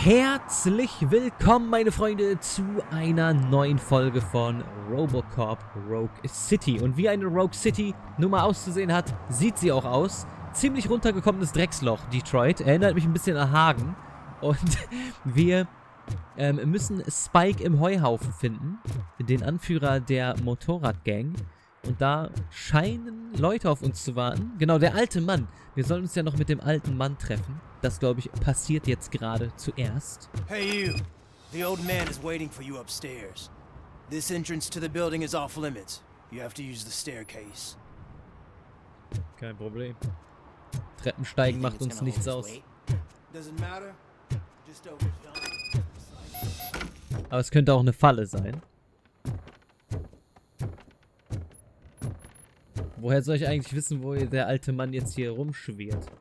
Herzlich willkommen, meine Freunde, zu einer neuen Folge von Robocop Rogue City. Und wie eine Rogue City nun mal auszusehen hat, sieht sie auch aus. Ziemlich runtergekommenes Drecksloch, Detroit. Erinnert mich ein bisschen an Hagen. Und wir müssen Spike im Heuhaufen finden, den Anführer der Motorradgang. Und da scheinen Leute auf uns zu warten. Genau, der alte Mann. Wir sollen uns ja noch mit dem alten Mann treffen. Das, glaube ich, passiert jetzt gerade zuerst. Hey you! The old man is waiting for you upstairs. This entrance to the building is off limits. You have to use the staircase. Kein Problem. Treppensteigen macht uns nichts aus. Doesn't matter. Just over yonder. Aber es könnte auch eine Falle sein. Woher soll ich eigentlich wissen, wo der alte Mann jetzt hier rumschwirrt?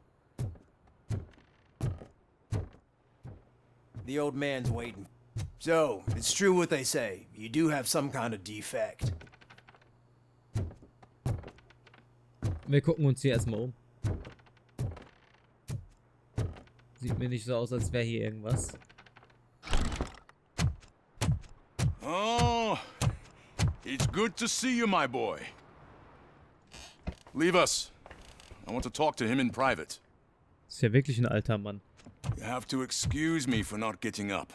The old man's waiting. So, it's true what they say. You do have some kind of defect. Wir gucken uns hier erstmal um. Sieht mir nicht so aus, als wäre hier irgendwas. Oh, it's good to see you, my boy. Leave us. I want to talk to him in private. Ist ja wirklich ein alter Mann. You have to excuse me for not getting up.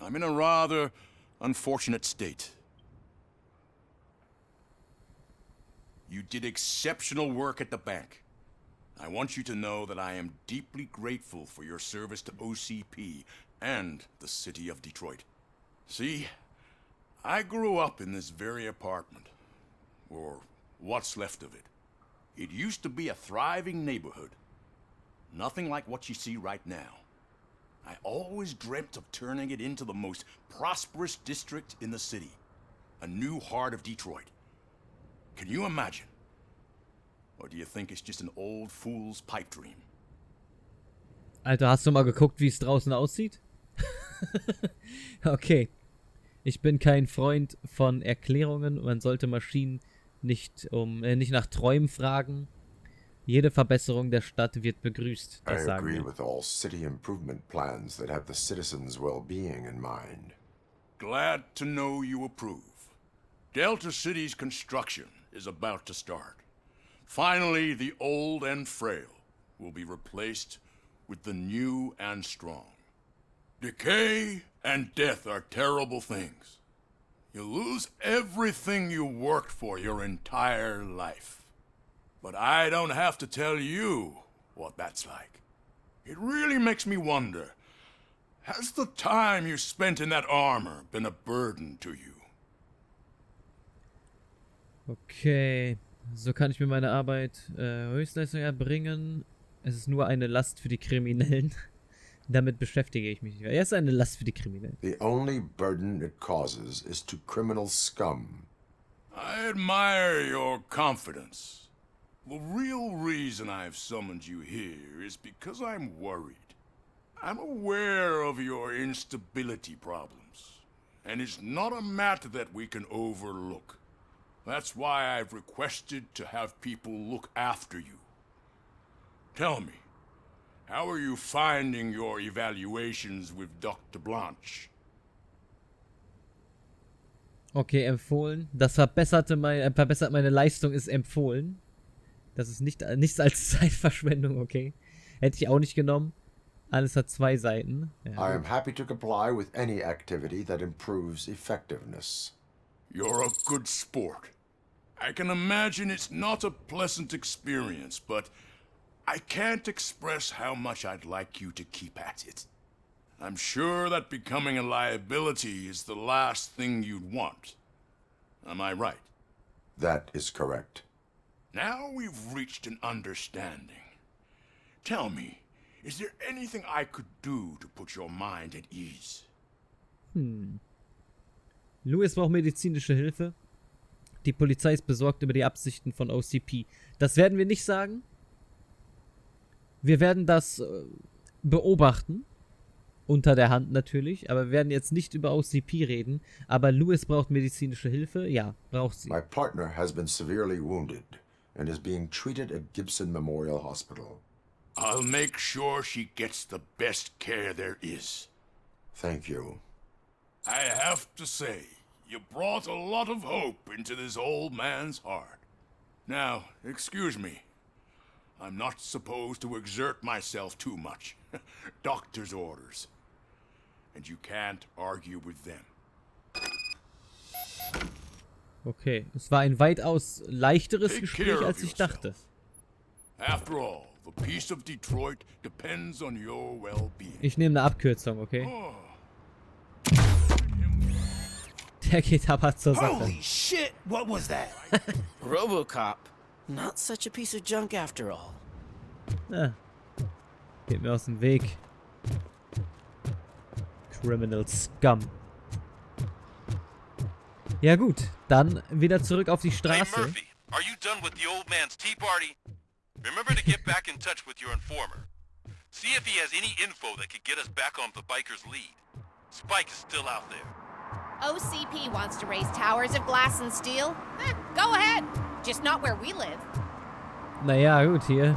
I'm in a rather unfortunate state. You did exceptional work at the bank. I want you to know that I am deeply grateful for your service to OCP and the city of Detroit. See, I grew up in this very apartment, or what's left of it. It used to be a thriving neighborhood. Nothing like what you see right now. I always dreamt of turning it into the most prosperous district in the city. A new heart of Detroit. Can you imagine? Or do you think it's just an old fool's pipe dream? Alter, hast du mal geguckt, wie es draußen aussieht? Okay. Ich bin kein Freund von Erklärungen. Man sollte Maschinen nicht nach Träumen fragen. Jede Verbesserung der Stadt wird begrüßt. Das I sagen agree wir. with all city improvement plans that have the citizens' well-being in mind. Glad to know you approve. Delta City's construction is about to start. Finally, the old and frail will be replaced with the new and strong. Decay and death are terrible things. You lose everything you worked for your entire life. But I don't have to tell you what that's like. It really makes me wonder, has the time you spent in that armor been a burden to you? Okay. So kann ich mir meine Arbeit Höchstleistung erbringen. Es ist nur eine Last für die Kriminellen. Damit beschäftige ich mich nicht mehr. Er ist eine Last für die Kriminellen. The only burden it causes is to criminal scum. I admire your confidence. The real reason I've summoned you here is because I'm worried. I'm aware of your instability problems, and it's not a matter that we can overlook. That's why I've requested to have people look after you. Tell me, how are you finding your evaluations with Dr. Blanche? Okay, empfohlen. Das verbessert meine Leistung, ist empfohlen. Das ist nichts als Zeitverschwendung, okay. Hätte ich auch nicht genommen. Alles hat zwei Seiten. Ja. I am happy to comply with any activity that improves effectiveness. You're a good sport. I can imagine it's not a pleasant experience, but I can't express how much I'd like you to keep at it. I'm sure that becoming a liability is the last thing you'd want. Am I right? That is correct. Now we've reached an understanding. Tell me, is there anything I could do to put your mind at ease? Louis braucht medizinische Hilfe. Die Polizei ist besorgt über die Absichten von OCP. Das werden wir nicht sagen. Wir werden das beobachten. Unter der Hand natürlich. Aber wir werden jetzt nicht über OCP reden. Aber Louis braucht medizinische Hilfe. Ja, braucht sie. My partner has been severely wounded and is being treated at Gibson Memorial Hospital. I'll make sure she gets the best care there is. Thank you. I have to say, you brought a lot of hope into this old man's heart. Now, excuse me. I'm not supposed to exert myself too much. Doctor's orders. And you can't argue with them. Okay, es war ein weitaus leichteres Take Gespräch, care of als ich dachte. After all, the peace of Detroit depends on your well-being. Ich nehme eine Abkürzung, okay? Oh, Der geht aber zur Sache. Holy shit! What was that? RoboCop. Not such a piece of junk after all. Ah. Geht mir aus dem Weg. Criminal Scum. Ja gut, dann wieder zurück auf die Hey Straße. Murphy, are you done with the old man's tea party? Remember to get back in touch with your informer. See if he has any info that could get us back on the biker's lead. Spike is still out there. OCP wants to raise towers of glass and steel. Go ahead. Just not where we live. Naja, gut, hier.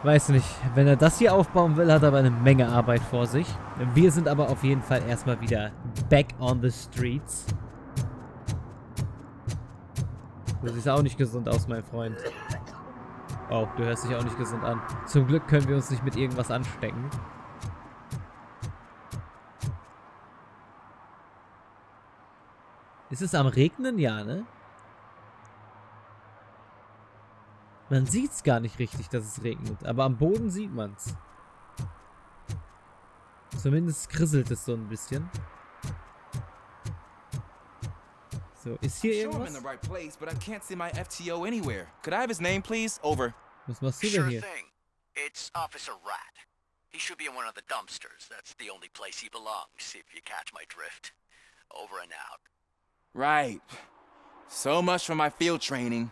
Weiß nicht. Wenn er das hier aufbauen will, hat er aber eine Menge Arbeit vor sich. Wir sind aber auf jeden Fall erstmal wieder back on the streets. Du siehst auch nicht gesund aus, mein Freund. Oh, du hörst dich auch nicht gesund an. Zum Glück können wir uns nicht mit irgendwas anstecken. Ist es am Regnen? Ja, ne? Man sieht's gar nicht richtig, dass es regnet. Aber am Boden sieht man's. Zumindest krisselt es so ein bisschen. So, ist hier Sure, I'm in irgendwas? the right place, but I can't see my FTO anywhere. Could I have his name, please? Over. Was machst du Sure denn hier? thing. It's Officer Rat. He should be in one of the dumpsters. That's the only place he belongs, if you catch my drift. Over and out. Right. So much for my field training.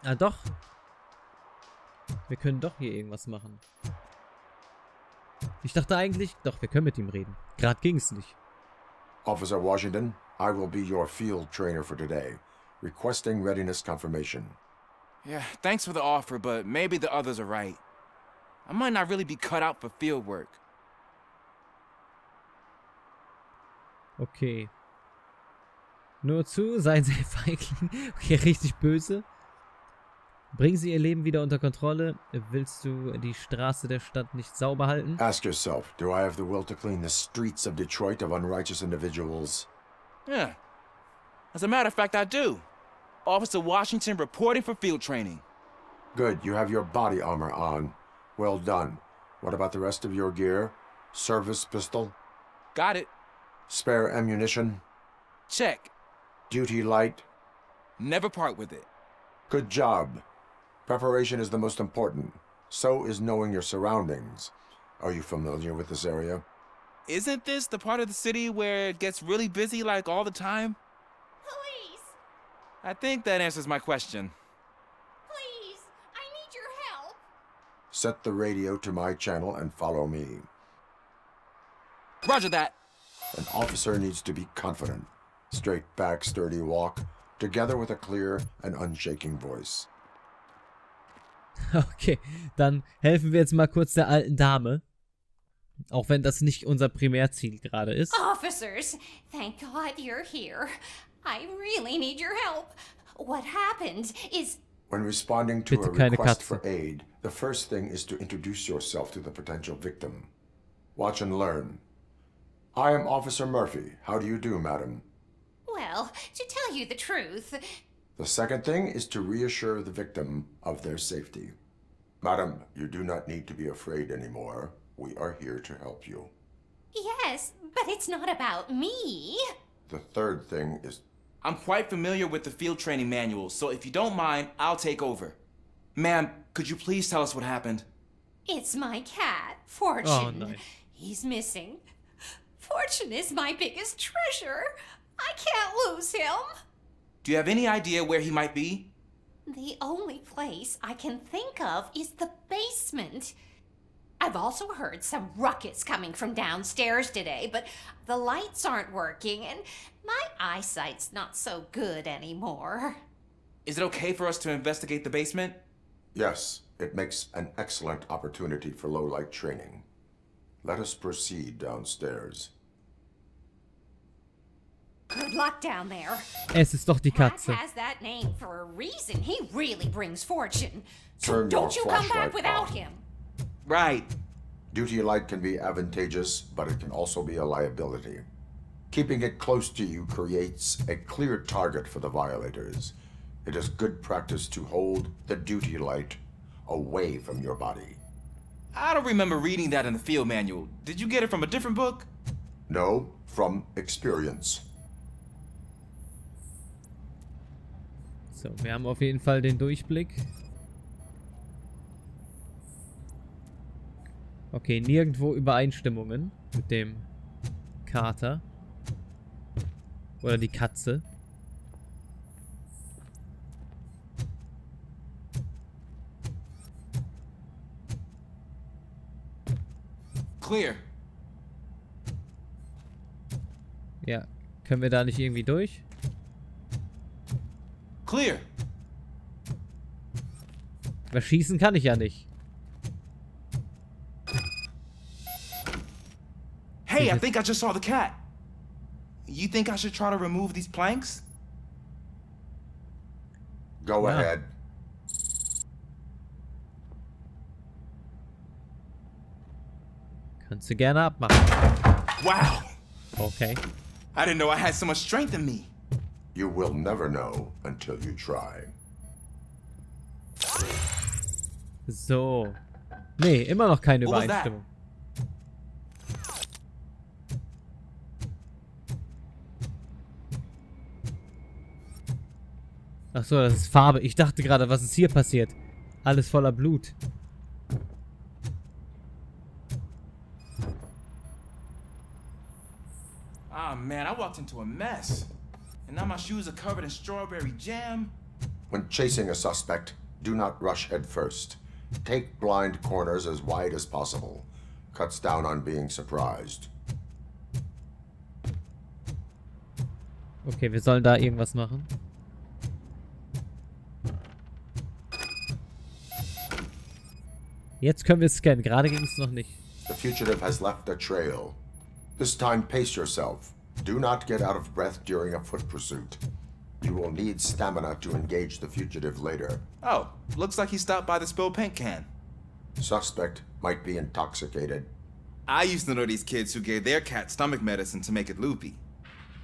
Ah, doch. Wir können doch hier irgendwas machen. Ich dachte eigentlich, doch, wir können mit ihm reden. Gerade ging's nicht. Officer Washington, I will be your field trainer for today. Requesting readiness confirmation. Yeah, thanks for the offer, but maybe the others are right. I might not really be cut out for field work. Okay. Nur zu, seien Sie Feigling. Okay, richtig böse. Bringen Sie Ihr Leben wieder unter Kontrolle. Willst du die Straße der Stadt nicht sauber halten? Ask yourself, do I have the will to clean the streets of Detroit of unrighteous individuals? Yeah. As a matter of fact, I do. Officer Washington reporting for field training. Good, you have your body armor on. Well done. What about the rest of your gear? Service pistol? Got it. Spare ammunition? Check. Duty light? Never part with it. Good job. Preparation is the most important. So is knowing your surroundings. Are you familiar with this area? Isn't this the part of the city where it gets really busy like all the time? Police! I think that answers my question. Please! I need your help! Set the radio to my channel and follow me. Roger that. An officer needs to be confident. Straight back, sturdy walk, together with a clear and unshaking voice. Okay, dann helfen wir jetzt mal kurz der alten Dame. Auch wenn das nicht unser Primärziel gerade ist. Officers, thank God you're here. I really need your help. What happened is... When responding to a Bitte keine request Katze. for aid, the first thing is to introduce yourself to the potential victim. Watch and learn. I am Officer Murphy. How do you do, madam? Well, to tell you the truth... The second thing is to reassure the victim of their safety. Madam, you do not need to be afraid anymore. We are here to help you. Yes, but it's not about me. The third thing is... I'm quite familiar with the field training manual, so if you don't mind, I'll take over. Ma'am, could you please tell us what happened? It's my cat, Fortune. Oh, no. He's missing. Fortune is my biggest treasure. I can't lose him. Do you have any idea where he might be? The only place I can think of is the basement. I've also heard some ruckus coming from downstairs today, but the lights aren't working and my eyesight's not so good anymore. Is it okay for us to investigate the basement? Yes, it makes an excellent opportunity for low-light training. Let us proceed downstairs. Good luck down there. Es ist doch die Cat Katze. has that name for a reason. He really brings fortune. So Turn don't your you come back flashlight without on. him. Right. Duty light can be advantageous, but it can also be a liability. Keeping it close to you creates a clear target for the violators. It is good practice to hold the duty light away from your body. I don't remember reading that in the field manual. Did you get it from a different book? No, from experience. So, wir haben auf jeden Fall den Durchblick. Okay, nirgendwo Übereinstimmungen mit dem Kater. Oder die Katze. Clear. Ja, können wir da nicht irgendwie durch? Clear. Aber schießen kann ich ja nicht. Hey, I think I just saw the cat. You think I should try to remove these planks? Go Ja. ahead. Kannst du gerne abmachen. Wow. Okay. I didn't know I had so much strength in me. You will never know until you try. So. Nee, immer noch keine What was that? Übereinstimmung. Ach so, das ist Farbe. Ich dachte gerade, was ist hier passiert? Alles voller Blut. Ah, man, I walked into a mess. And now my shoes are covered in strawberry jam. When chasing a suspect, do not rush head first. Take blind corners as wide as possible. Cuts down on being surprised. Okay, wir sollen da irgendwas machen. Jetzt können wir scannen. Gerade ging es noch nicht. The fugitive has left a trail. This time, pace yourself. Do not get out of breath during a foot pursuit. You will need stamina to engage the fugitive later. Oh, looks like he stopped by the spilled paint can. Suspect might be intoxicated. I used to know these kids who gave their cat stomach medicine to make it loopy.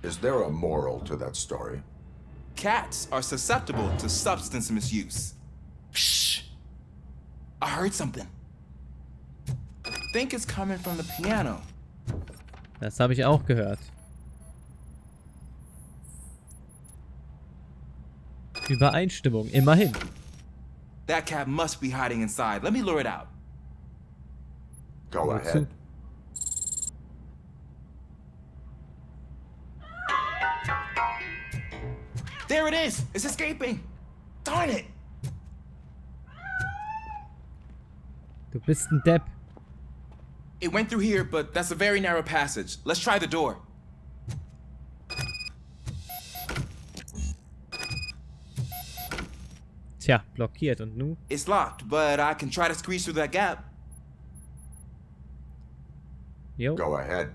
Is there a moral to that story? Cats are susceptible to substance misuse. Shh! I heard something. I think it's coming from the piano. Das habe ich auch gehört. Übereinstimmung, immerhin. That cat must be hiding inside. Let me lure it out. Go Wozu? ahead. There it is! It's escaping! Darn it! Du bist ein Depp. It went through here, but that's a very narrow passage. Let's try the door. Tja, blockiert. Und nu? It's locked, but I can try to squeeze through that gap. Jo, Go ahead.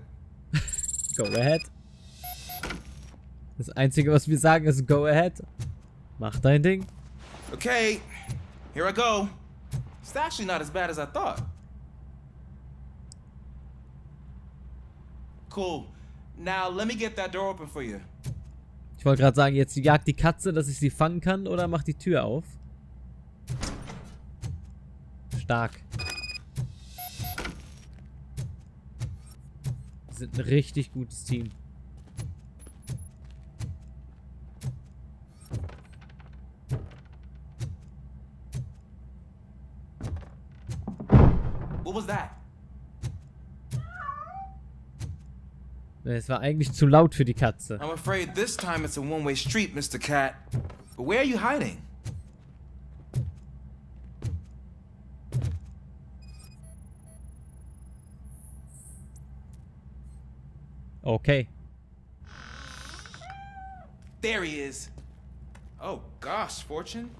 go ahead. Das Einzige, was wir sagen, ist go ahead. Mach dein Ding. Okay, here I go. It's actually not as bad as I thought. Cool. Now let me get that door open for you. Ich wollte gerade sagen, jetzt jagt die Katze, dass ich sie fangen kann, oder mach die Tür auf. Stark. Wir sind ein richtig gutes Team. What was that? Es war eigentlich zu laut für die Katze. I'm afraid this time it's a one-way street, Mr. Cat. But where are you hiding? Okay. There he is. Oh gosh, Fortune.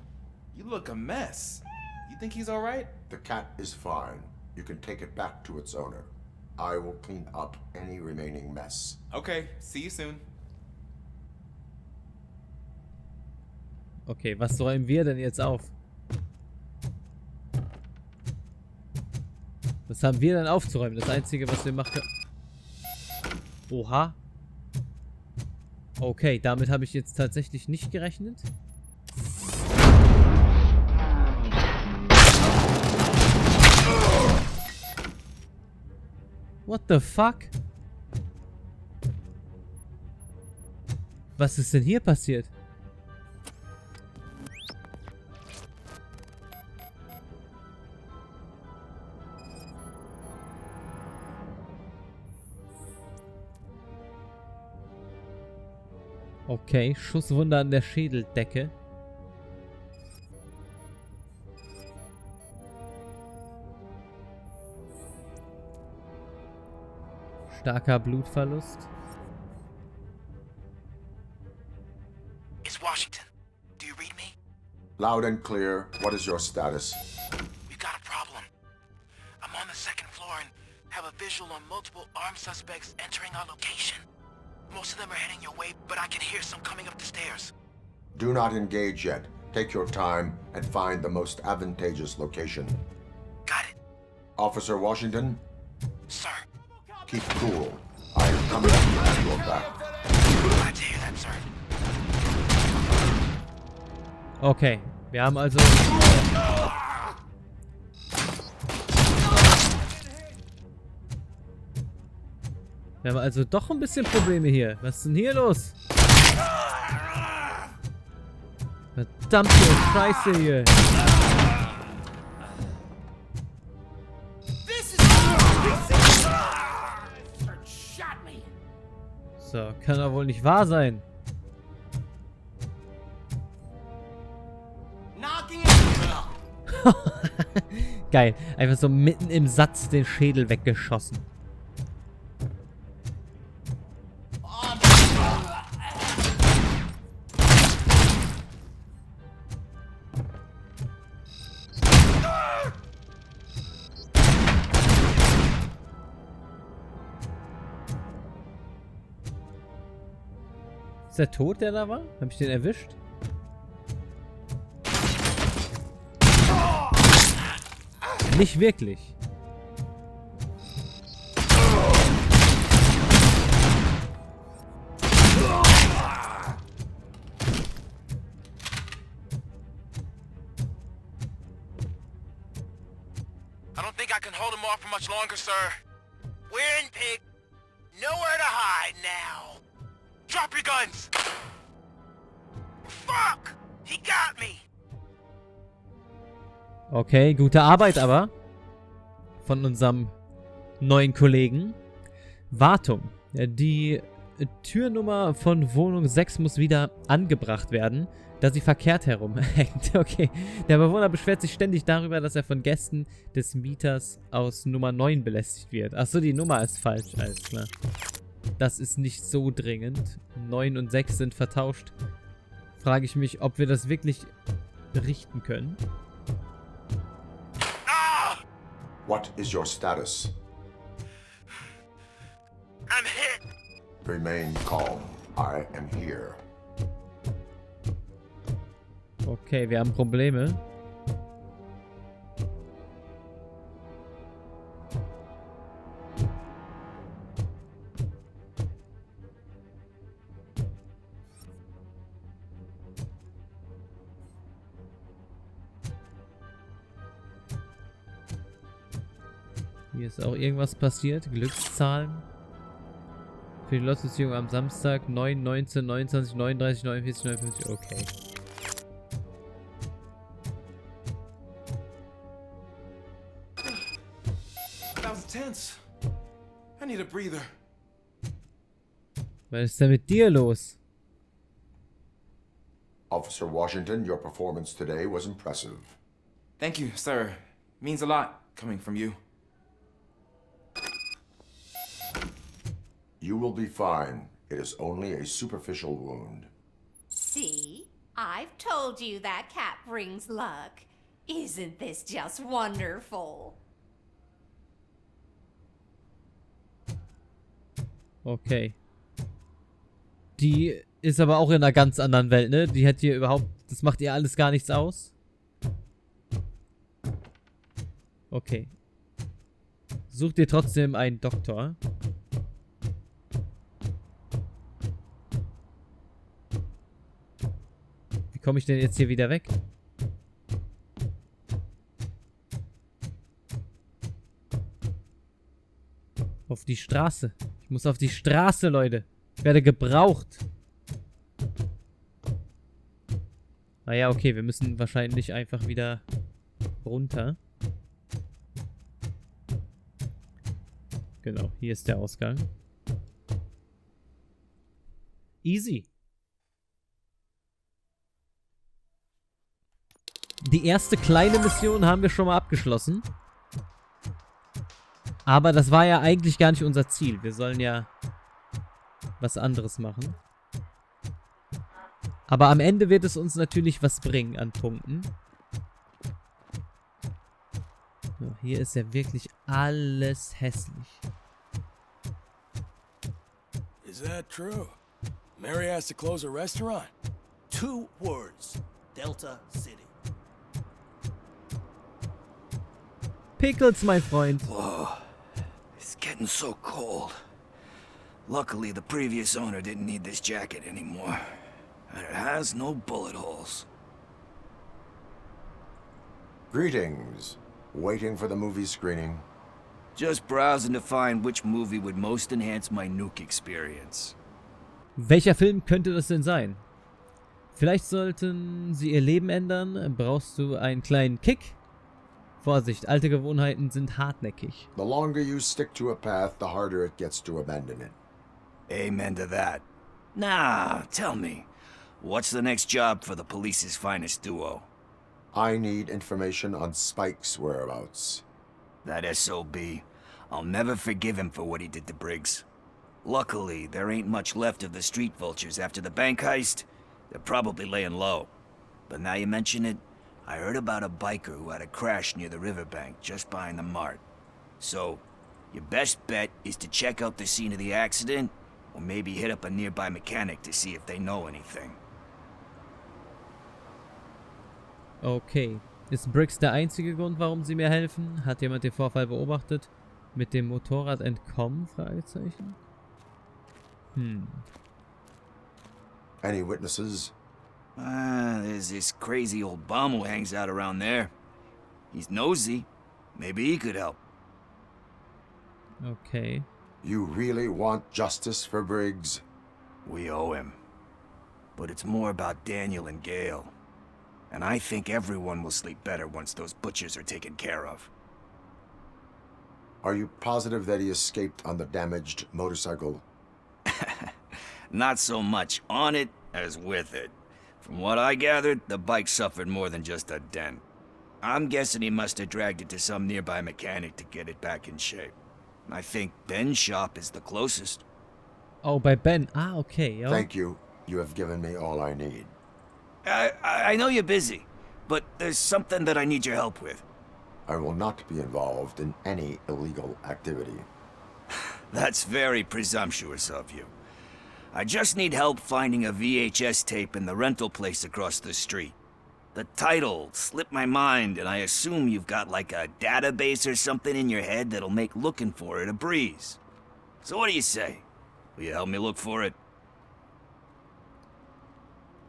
You look a mess. You think he's all right? The cat is fine. You can take it back to its owner. I will clean up any remaining mess. Okay, see you soon. Okay, was räumen wir denn jetzt auf? Was haben wir denn aufzuräumen? Das Einzige, was wir machen... Oha. Okay, damit habe ich jetzt tatsächlich nicht gerechnet. What the fuck? Was ist denn hier passiert? Okay, Schusswunde an der Schädeldecke. Starker Blutverlust. It's Washington. Do you read me? Loud and clear. What is your status? We've got a problem. I'm on the second floor and have a visual on multiple armed suspects entering our location. Most of them are heading your way, but I can hear some coming up the stairs. Do not engage yet. Take your time and find the most advantageous location. Got it. Officer Washington, Sir. keep cool. I am coming at your back. Glad to hear that, sir. Okay, wir haben also... Wir haben also doch ein bisschen Probleme hier. Was ist denn hier los? Verdammte Scheiße hier. So, kann doch wohl nicht wahr sein. Geil. Einfach so mitten im Satz den Schädel weggeschossen. Ist der tot, der da war? Hab ich den erwischt? Nicht wirklich. I don't think I can hold him off for much longer, sir. We're in, pig. Nowhere to hide now. Drop your guns! Fuck! He got me! Okay, gute Arbeit aber. Von unserem neuen Kollegen. Wartung. Die Türnummer von Wohnung 6 muss wieder angebracht werden, da sie verkehrt herumhängt. Okay. Der Bewohner beschwert sich ständig darüber, dass er von Gästen des Mieters aus Nummer 9 belästigt wird. Achso, die Nummer ist falsch. Alles klar. Das ist nicht so dringend. 9 und 6 sind vertauscht. Frage ich mich, ob wir das wirklich richten können. What is your status? I'm hit! Remain calm. I am here. Okay, wir haben Probleme. Hier ist auch irgendwas passiert. Glückszahlen. Für die Lottoziehung am Samstag 9, 19, 29, 39, 49, 59. Okay. That was tense. I need a breather. Was ist denn mit dir los? Officer Washington, your performance today was impressive. Thank you, sir. Means a lot coming from you. You will be fine. It is only a superficial wound. See? I've told you that cat brings luck. Isn't this just wonderful? Okay. Die ist aber auch in einer ganz anderen Welt, ne? Die hat hier überhaupt... Das macht ihr alles gar nichts aus. Okay. Such dir trotzdem einen Doktor. Wie komme ich denn jetzt hier wieder weg? Auf die Straße. Ich muss auf die Straße, Leute. Ich werde gebraucht. Ah ja, okay. Wir müssen wahrscheinlich einfach wieder runter. Genau, hier ist der Ausgang. Easy. Die erste kleine Mission haben wir schon mal abgeschlossen. Aber das war ja eigentlich gar nicht unser Ziel. Wir sollen ja was anderes machen. Aber am Ende wird es uns natürlich was bringen an Punkten. So, hier ist ja wirklich alles hässlich. Is that true? Mary has to close a restaurant? 2 words. Delta City. Pickles, mein Freund. Whoa. It's getting so cold. Luckily, the previous owner didn't need this jacket anymore. And it has no bullet holes. Greetings. Waiting for the movie screening. Just browsing to find which movie would most enhance my nuke experience. Welcher Film könnte das denn sein? Vielleicht sollten sie ihr Leben ändern. Brauchst du einen kleinen Kick? Vorsicht, alte Gewohnheiten sind hartnäckig. The longer you stick to a path, the harder it gets to abandon it. Amen to that. Now, tell me, what's the next job for the police's finest duo? I need information on Spike's whereabouts. That SOB. I'll never forgive him for what he did to Briggs. Luckily, there ain't much left of the street vultures after the bank heist. They're probably laying low. But now you mention it, I heard about a biker who had a crash near the riverbank just behind the mart. So, your best bet is to check out the scene of the accident, or maybe hit up a nearby mechanic to see if they know anything. Okay. Ist Briggs der einzige Grund, warum sie mir helfen? Hat jemand den Vorfall beobachtet? Mit dem Motorrad entkommen? Fragezeichen. Any witnesses? There's this crazy old bum who hangs out around there. He's nosy. Maybe he could help. Okay. You really want justice for Briggs? We owe him. But it's more about Daniel and Gale. And I think everyone will sleep better once those butchers are taken care of. Are you positive that he escaped on the damaged motorcycle? Not so much on it as with it. From what I gathered, the bike suffered more than just a dent. I'm guessing he must have dragged it to some nearby mechanic to get it back in shape. I think Ben's shop is the closest. Oh, bei Ben. Ah, okay. Ja. Thank you. You have given me all I need. I know you're busy, but there's something that I need your help with. I will not be involved in any illegal activity. That's very presumptuous of you. I just need help finding a VHS tape in the rental place across the street. The title slipped my mind, and I assume you've got like a database or something in your head that'll make looking for it a breeze. So what do you say? Will you help me look for it?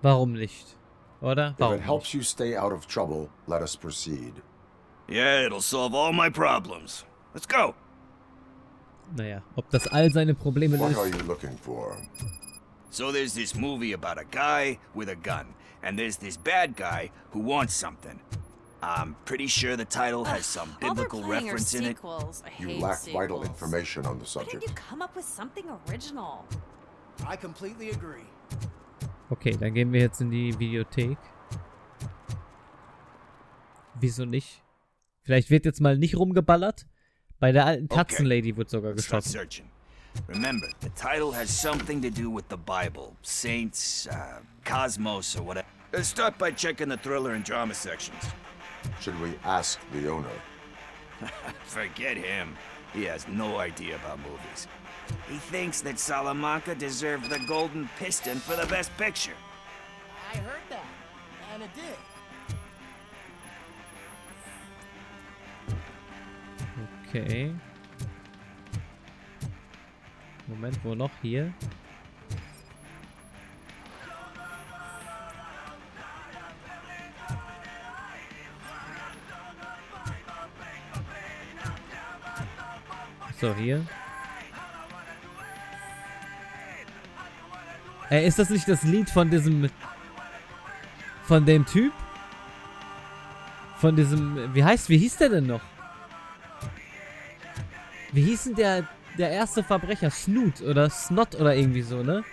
Warum nicht? Oder? If Warum it helps nicht? you stay out of trouble, let us proceed. Yeah, it'll solve all my problems. Let's go. Naja, ob das all seine Probleme What are löst? you looking for? So there's this movie about a guy with a gun, and there's this bad guy who wants something. I'm pretty sure the title has some biblical reference in it. You lack vital information on the Why didn't subject. you come up with something original? I completely agree. Okay, dann gehen wir jetzt in die Videothek. Wieso nicht? Vielleicht wird jetzt mal nicht rumgeballert. Bei der alten Katzenlady wird sogar Let's start geschossen. searching. Remember, the title has something to do with the Bible, saints, cosmos, or whatever. Let's start by checking the thriller and drama sections. Should we ask the owner? Forget him. He has no idea about movies. He thinks that Salamanca deserved the Golden Piston for the Best Picture. I heard that, and it did. Okay. Moment, wo noch? Hier. So, hier. Ist das nicht das Lied von diesem... Von dem Typ? Von diesem... Wie hieß der denn noch? Wie hieß denn der erste Verbrecher? Snoot oder Snot oder irgendwie so, ne?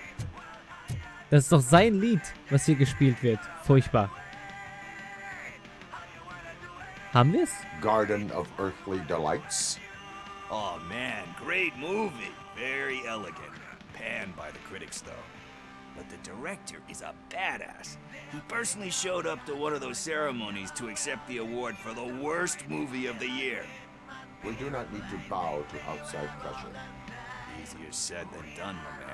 Das ist doch sein Lied, was hier gespielt wird. Furchtbar. Haben wir es? Garden of Earthly Delights. Oh man, great movie. Very elegant. Panned by the critics though. But the director is a badass. He personally showed up to one of those ceremonies to accept the award for the worst movie of the year. We do not need to bow to outside pressure. Easier said than done, my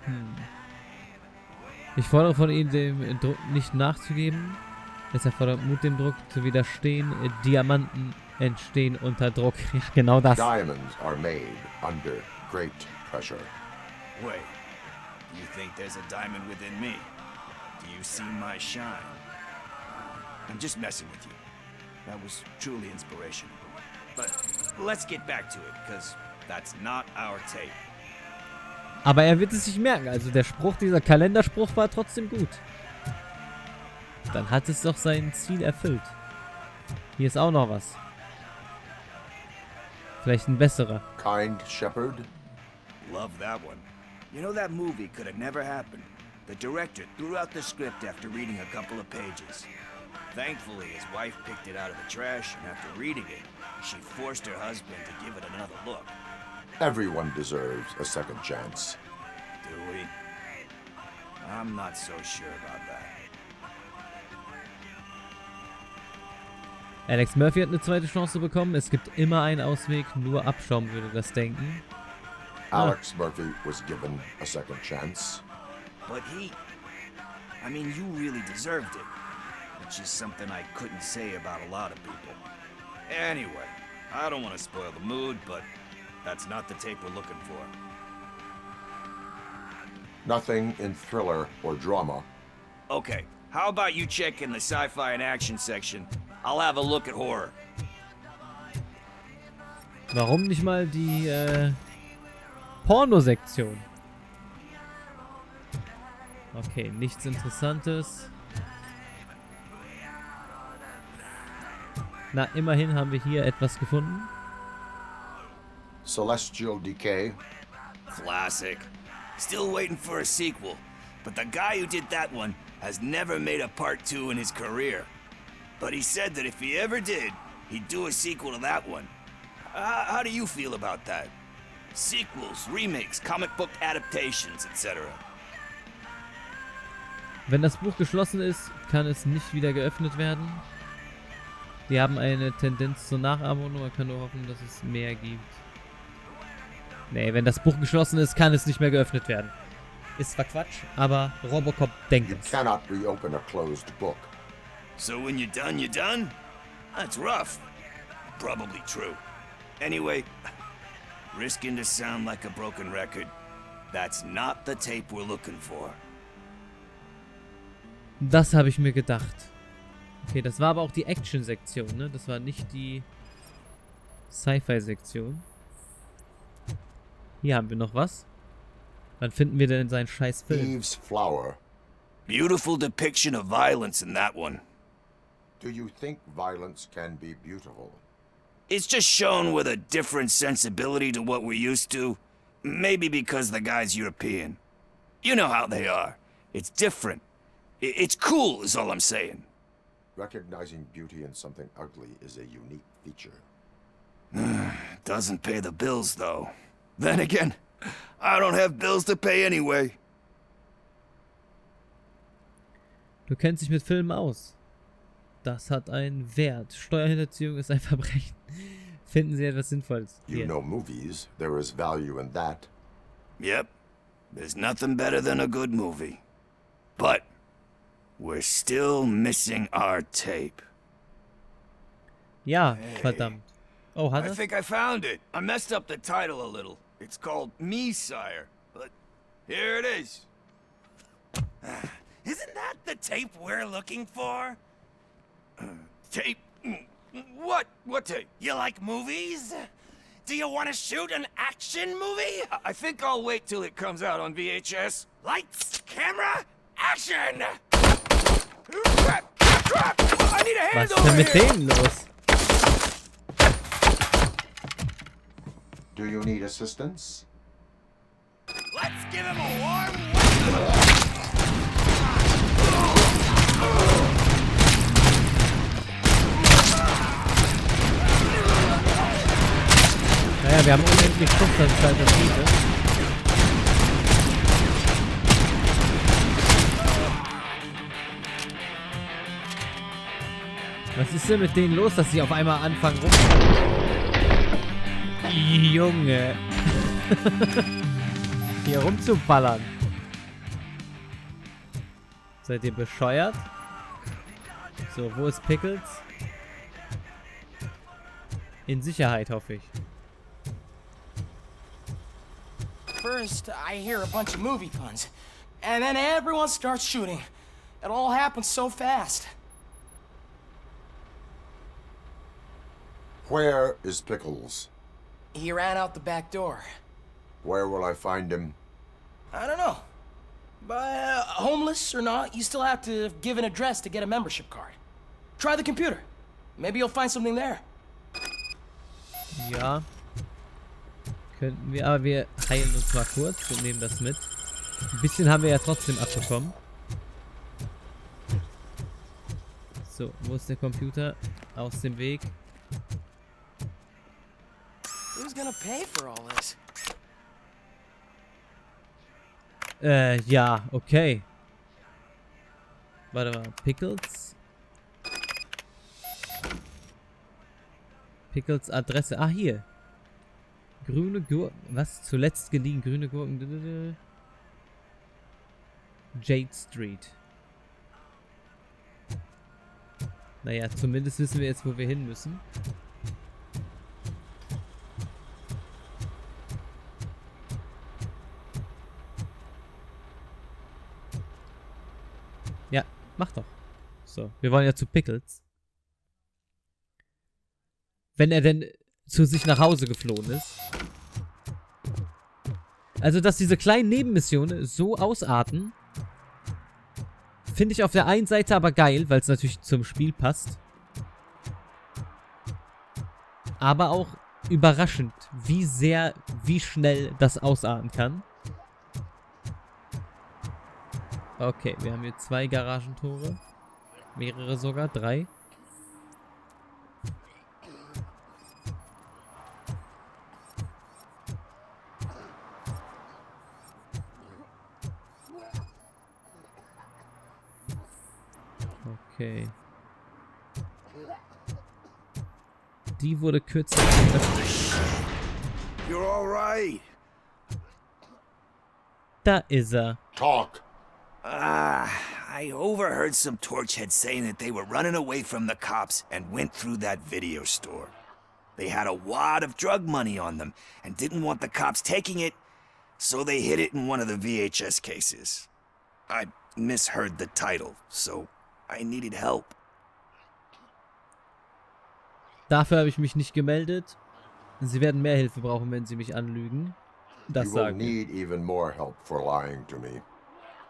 man. Ich fordere von Ihnen, dem Druck nicht nachzugeben. Es erfordert Mut, dem Druck zu widerstehen. Diamanten entstehen unter Druck. Ja, genau das. Diamonds are made under great pressure. Wait, you think there's a diamond within me? Do you see my shine? I'm just messing with you. That was truly inspirational. But let's get back to it, because that's not our tape. Aber er wird es sich merken. Also der Spruch, dieser Kalenderspruch war trotzdem gut. Dann hat es doch sein Ziel erfüllt. Hier ist auch noch was. Vielleicht ein besserer. Kind Shepherd. Love that one. You know, that movie could have never happened. The director threw out the script after reading a couple of pages. Thankfully, his wife picked it out of the trash, and after reading it, she forced her husband to give it another look. Everyone deserves a second chance. Do we? I'm not so sure about that. Alex Murphy hat eine zweite Chance bekommen. Es gibt immer einen Ausweg, nur Abschaum würde das denken. Alex Murphy was given a second chance. But I mean, you really deserved it. Which is something I couldn't say about a lot of people. Anyway, I don't want to spoil the mood, but that's not the tape we're looking for. Nothing in thriller or drama. Okay, how about you check in the sci-fi and action section? I'll have a look at horror. Warum nicht mal die Pornosektion? Okay, nichts Interessantes. Na, immerhin haben wir hier etwas gefunden. Celestial Decay. Classic. Still waiting for a sequel, but the guy who did that one has never made a part 2 in his career. But he said that if he ever did, he'd do a sequel to that one. How do you feel about that? Sequels, remakes, comic book adaptations, etc. Wenn das Buch geschlossen ist, kann es nicht wieder geöffnet werden. Die haben eine Tendenz zur Nachahmung, man kann nur hoffen, dass es mehr gibt. Nee, wenn das Buch geschlossen ist, kann es nicht mehr geöffnet werden. Ist zwar Quatsch, aber Robocop denkt You es. cannot reopen a closed book. So when you're done, you're done? That's rough. Probably true. Anyway, risking to sound like a broken record, that's not the tape we're looking for. Das habe ich mir gedacht. Okay, das war aber auch die Action-Sektion, ne? Das war nicht die Sci-Fi-Sektion. Hier haben wir noch was. Wann finden wir denn seinen scheiß Film? Eve's Flower. Beautiful depiction of violence in that one. Do you think violence can be beautiful? It's just shown with a different sensibility to what we're used to. Maybe because the guy's European. You know how they are. It's different. It's cool, is all I'm saying. Recognizing beauty in something ugly is a unique feature. Doesn't pay the bills, though. Then again, I don't have bills to pay anyway. Du kennst dich mit Filmen aus. Das hat einen Wert. Steuerhinterziehung ist ein Verbrechen. Finden Sie etwas Sinnvolles? You Hier. know movies. There is value in that. Yep. There's nothing better than a good movie. But we're still missing our tape. Ja, verdammt. Oh, hat I er? think I found it. I messed up the title a little. It's called Me, Sire. But here it is. Isn't that the tape we're looking for? Tape? What? What tape? You like movies? Do you want to shoot an action movie? I think I'll wait till it comes out on VHS. Lights, camera, action! Crap! Crap! I need a hand Was ist over denn mit here! denen los? Do you need assistance? Let's give him a warm welcome! Naja, wir haben unendlich Schubsalternative. Was ist denn mit denen los, dass sie auf einmal anfangen rum... Junge. Hier rumzuballern. Seid ihr bescheuert? So, wo ist Pickles? In Sicherheit, hoffe ich. First, I hear a bunch of movie puns, and then everyone starts shooting. It all happens so fast. Where is Pickles? He ran out the back door. Where will I find him? I don't know. But homeless or not, you still have to give an address to get a membership card. Try the computer. Maybe you'll find something there. Ja. Könnten wir, aber wir heilen uns mal kurz und nehmen das mit. Ein bisschen haben wir ja trotzdem abbekommen. So, wo ist der Computer? Aus dem Weg. Who's gonna pay for all this? Ja, okay. Warte mal, Pickles? Pickles Adresse. Ah, hier. Grüne Gurken. Was? Zuletzt geliehen grüne Gurken. Jade Street. Naja, zumindest wissen wir jetzt, wo wir hin müssen. Ja, mach doch. So, wir wollen ja zu Pickles. Wenn er denn zu sich nach Hause geflohen ist. Also, dass diese kleinen Nebenmissionen so ausarten, finde ich auf der einen Seite aber geil, weil es natürlich zum Spiel passt. Aber auch überraschend, wie schnell das ausarten kann. Okay, wir haben hier 2 Garagentore. Mehrere sogar, 3. Okay. Die wurde kürzer. You're all right. Da ist er. Talk! I overheard some torchheads saying that they were running away from the cops and went through that video store. They had a wad of drug money on them and didn't want the cops taking it, so they hid it in one of the VHS cases. I misheard the title, so I needed help. Dafür habe ich mich nicht gemeldet. Sie werden mehr Hilfe brauchen, wenn Sie mich anlügen. Das You will sagen wir. need even more help for lying to me.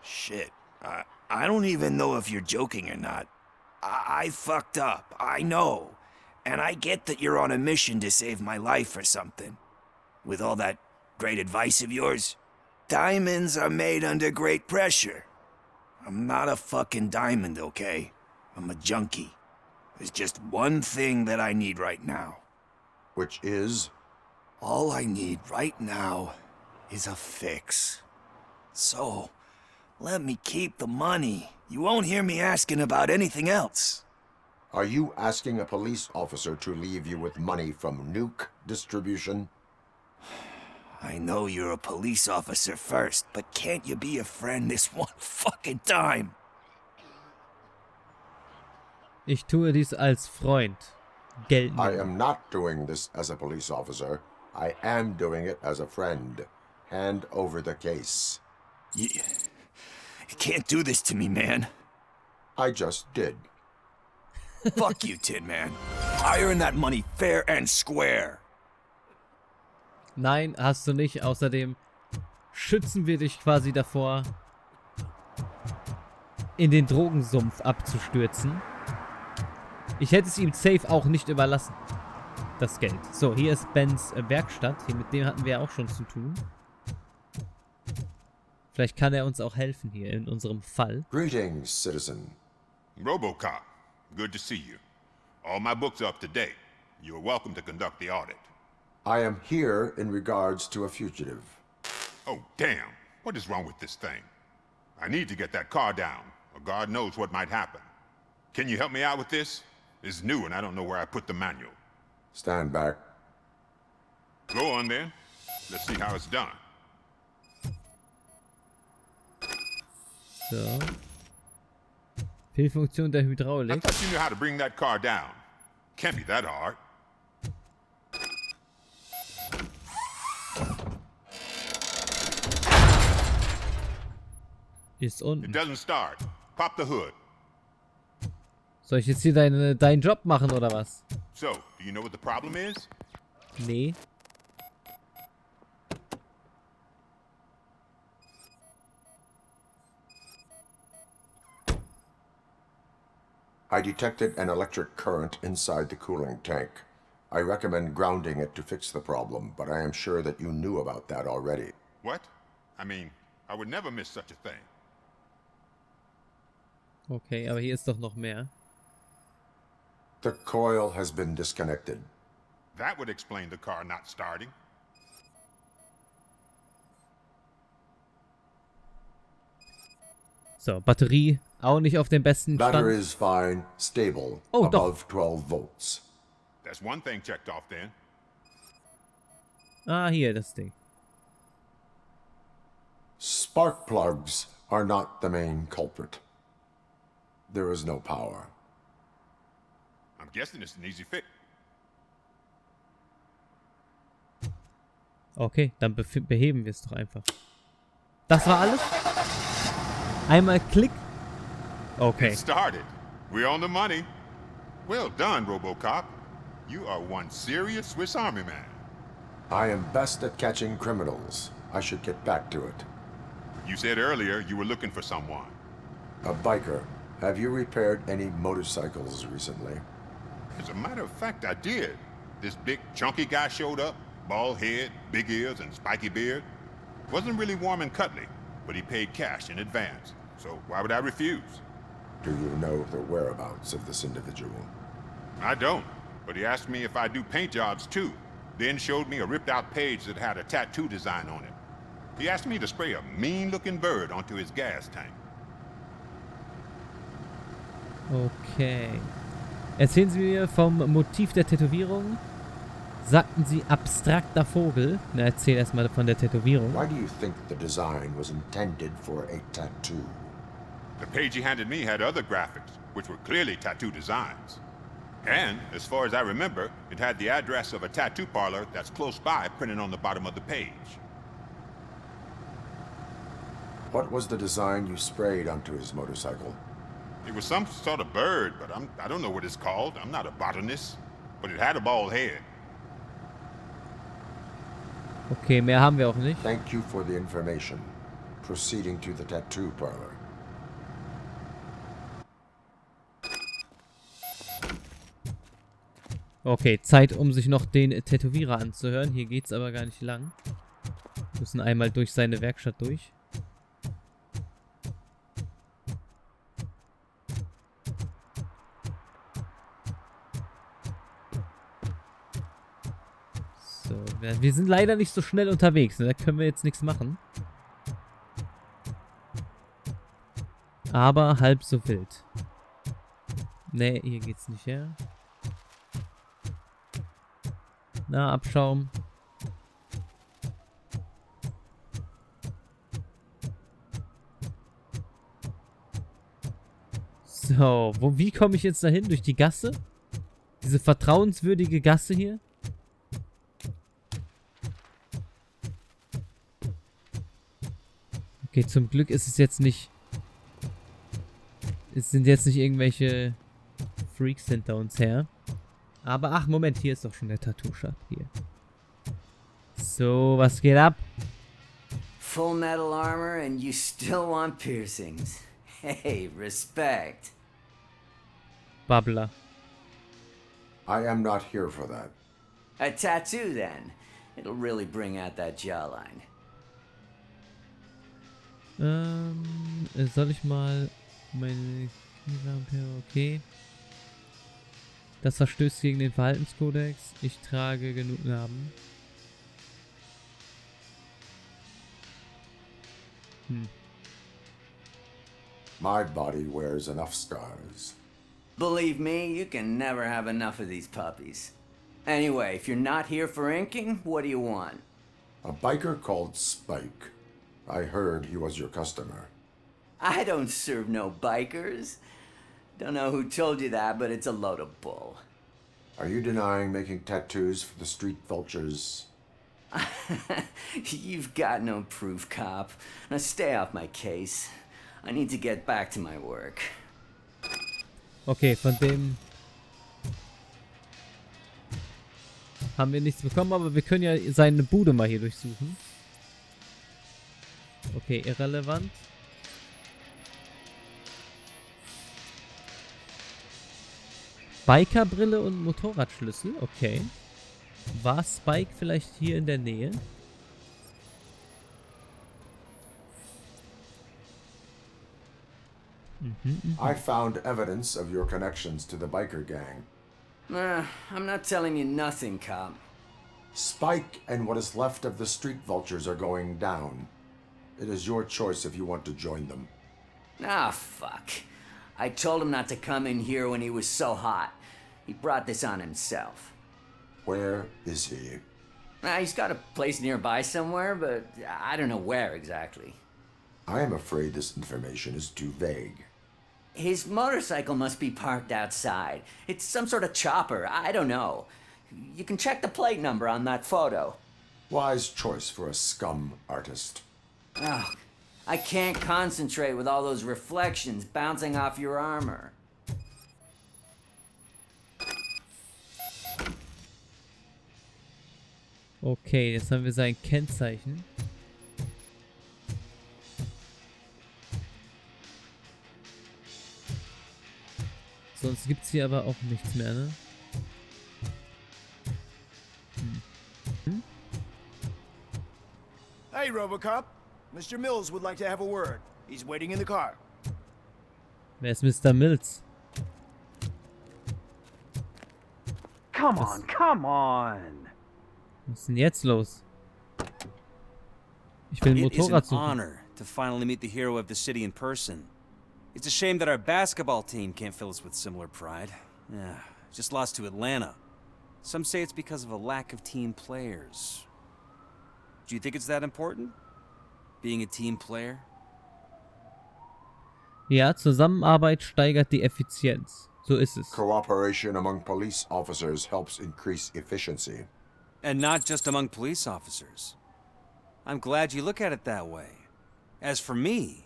Shit. I don't even know if you're joking or not. I fucked up, I know. And I get that you're on a mission to save my life or something. With all that great advice of yours. Diamonds are made under great pressure. I'm not a fucking diamond, okay? I'm a junkie. There's just one thing that I need right now. Which is? All I need right now is a fix. So, let me keep the money, You won't hear me asking about anything else. Are you asking a police officer to leave you with money from nuke distribution? I know you're a police officer first, but can't you be a friend this one fucking time? Ich tue dies als Freund. Geld I nehmen. am not doing this as a police officer. I am doing it as a friend. Hand over the case. You can't do this to me, man. I just did. Fuck you, Tin Man. I earned that money fair and square. Nein, hast du nicht. Außerdem schützen wir dich quasi davor, in den Drogensumpf abzustürzen. Ich hätte es ihm safe auch nicht überlassen, das Geld. So, hier ist Bens Werkstatt. Hier, mit dem hatten wir ja auch schon zu tun. Vielleicht kann er uns auch helfen hier in unserem Fall. Greetings, citizen. RoboCop, good to see you. All my books are up to date. You're welcome to conduct the audit. I am here in regards to a fugitive. Oh, damn. What is wrong with this thing? I need to get that car down, or God knows what might happen. Can you help me out with this? It's new and I don't know where I put the manual. Stand back. Go on then. Let's see how it's done. So. Fehlfunktion der I Hydraulik. thought you knew how to bring that car down. Can't be that hard. Ist It unten. doesn't start. Pop the hood. Soll ich jetzt hier deinen Job machen oder was? So, do you know what the problem is? Nee. I detected an electric current inside the cooling tank. I recommend grounding it to fix the problem, but I am sure that you knew about that already. What? I mean, I would never miss such a thing. Okay, aber hier ist doch noch mehr. The coil has been disconnected. That would explain the car not starting. So, Batterie auch nicht auf dem besten Battery Stand. is fine, stable, Oh, doch. above 12 volts. That's one thing checked off then. Ah, hier, das Ding. Spark plugs are not the main culprit. There is no power. I'm guessing it's an easy fix. Okay, dann beheben wir es doch einfach. Das war alles? Einmal Klick. Okay. It started. We're on the money. Well done, RoboCop. You are one serious Swiss Army man. I am best at catching criminals. I should get back to it. You said earlier you were looking for someone. A biker. Have you repaired any motorcycles recently? As a matter of fact, I did. This big, chunky guy showed up. Bald head, big ears, and spiky beard. Wasn't really warm and cuddly, but he paid cash in advance. So why would I refuse? Do you know the whereabouts of this individual? I don't, but he asked me if I do paint jobs too. Then showed me a ripped-out page that had a tattoo design on it. He asked me to spray a mean-looking bird onto his gas tank. Okay. Erzählen Sie mir vom Motiv der Tätowierung. Sagten Sie abstrakter Vogel? Na, erzähl erstmal von der Tätowierung. Why do you think the design was intended for a tattoo? The page he handed me had other graphics, which were clearly tattoo designs. And, as far as I remember, it had the address of a tattoo parlor that's close by printed on the bottom of the page. What was the design you sprayed onto his motorcycle? It was some sort of bird, but I don't know what it's called. I'm not a botanist. But it had a bald head. Okay, mehr haben wir auch nicht. Thank you for the information. Proceeding to the tattoo parlor. Okay, Zeit, um sich noch den Tätowierer anzuhören. Hier geht's aber gar nicht lang. Wir müssen einmal durch seine Werkstatt durch. So, wir sind leider nicht so schnell unterwegs, ne? Da können wir jetzt nichts machen. Aber halb so wild. Nee, hier geht's nicht her. Na, Abschaum. So, wie komme ich jetzt dahin? Durch die Gasse? Diese vertrauenswürdige Gasse hier? Okay, zum Glück ist es jetzt nicht... Es sind jetzt nicht irgendwelche Freaks hinter uns her. Aber, ach, Moment, hier ist doch schon der Tattoo-Shop. Hier. So, was geht ab? Full metal armor and you still want piercings. Hey, respect. Babbler. I am not here for that. A tattoo, then. It'll really bring out that jawline. Soll ich mal meine Knievampire, okay. Das verstößt gegen den Verhaltenskodex. Ich trage genug Narben. My body wears enough scars. Believe me, you can never have enough of these puppies. Anyway, if you're not here for inking, what do you want? A biker called Spike. I heard he was your customer. I don't serve no bikers. Don't know who told you that, but it's a load of bull. Are you denying making tattoos for the street vultures? You've got no proof, cop. Now stay off my case. I need to get back to my work. Okay, von dem haben wir nichts bekommen, aber wir können ja seine Bude mal hier durchsuchen. Okay, irrelevant. Bikerbrille und Motorradschlüssel, okay. War Spike vielleicht hier in der Nähe? I found evidence of your connections to the biker gang. I'm not telling you nothing, cop. Spike and what is left of the street vultures are going down. It is your choice if you want to join them. Ah, fuck. I told him not to come in here when he was so hot. He brought this on himself. Where is he? He's got a place nearby somewhere, but I don't know where exactly. I am afraid this information is too vague. His motorcycle must be parked outside. It's some sort of chopper. I don't know. You can check the plate number on that photo. Wise choice for a scum artist. Oh, I can't concentrate with all those reflections bouncing off your armor. Okay, jetzt haben wir sein Kennzeichen. Sonst gibt es hier aber auch nichts mehr, ne? Hey, Robocop. Mr. Mills would like to have a word. He's waiting in the car. Wer ist Mr. Mills? Come on. Was ist denn jetzt los? Ich will ein It is an Motorrad suchen. honor to finally meet the hero of the city in person. It's a shame that our basketball team can't fill us with similar pride. Yeah, just lost to Atlanta. Some say it's because of a lack of team players. Do you think it's that important? Being a team player? Ja, Zusammenarbeit steigert die Effizienz. So ist es. Cooperation among police officers helps increase efficiency. And not just among police officers. I'm glad you look at it that way. As for me,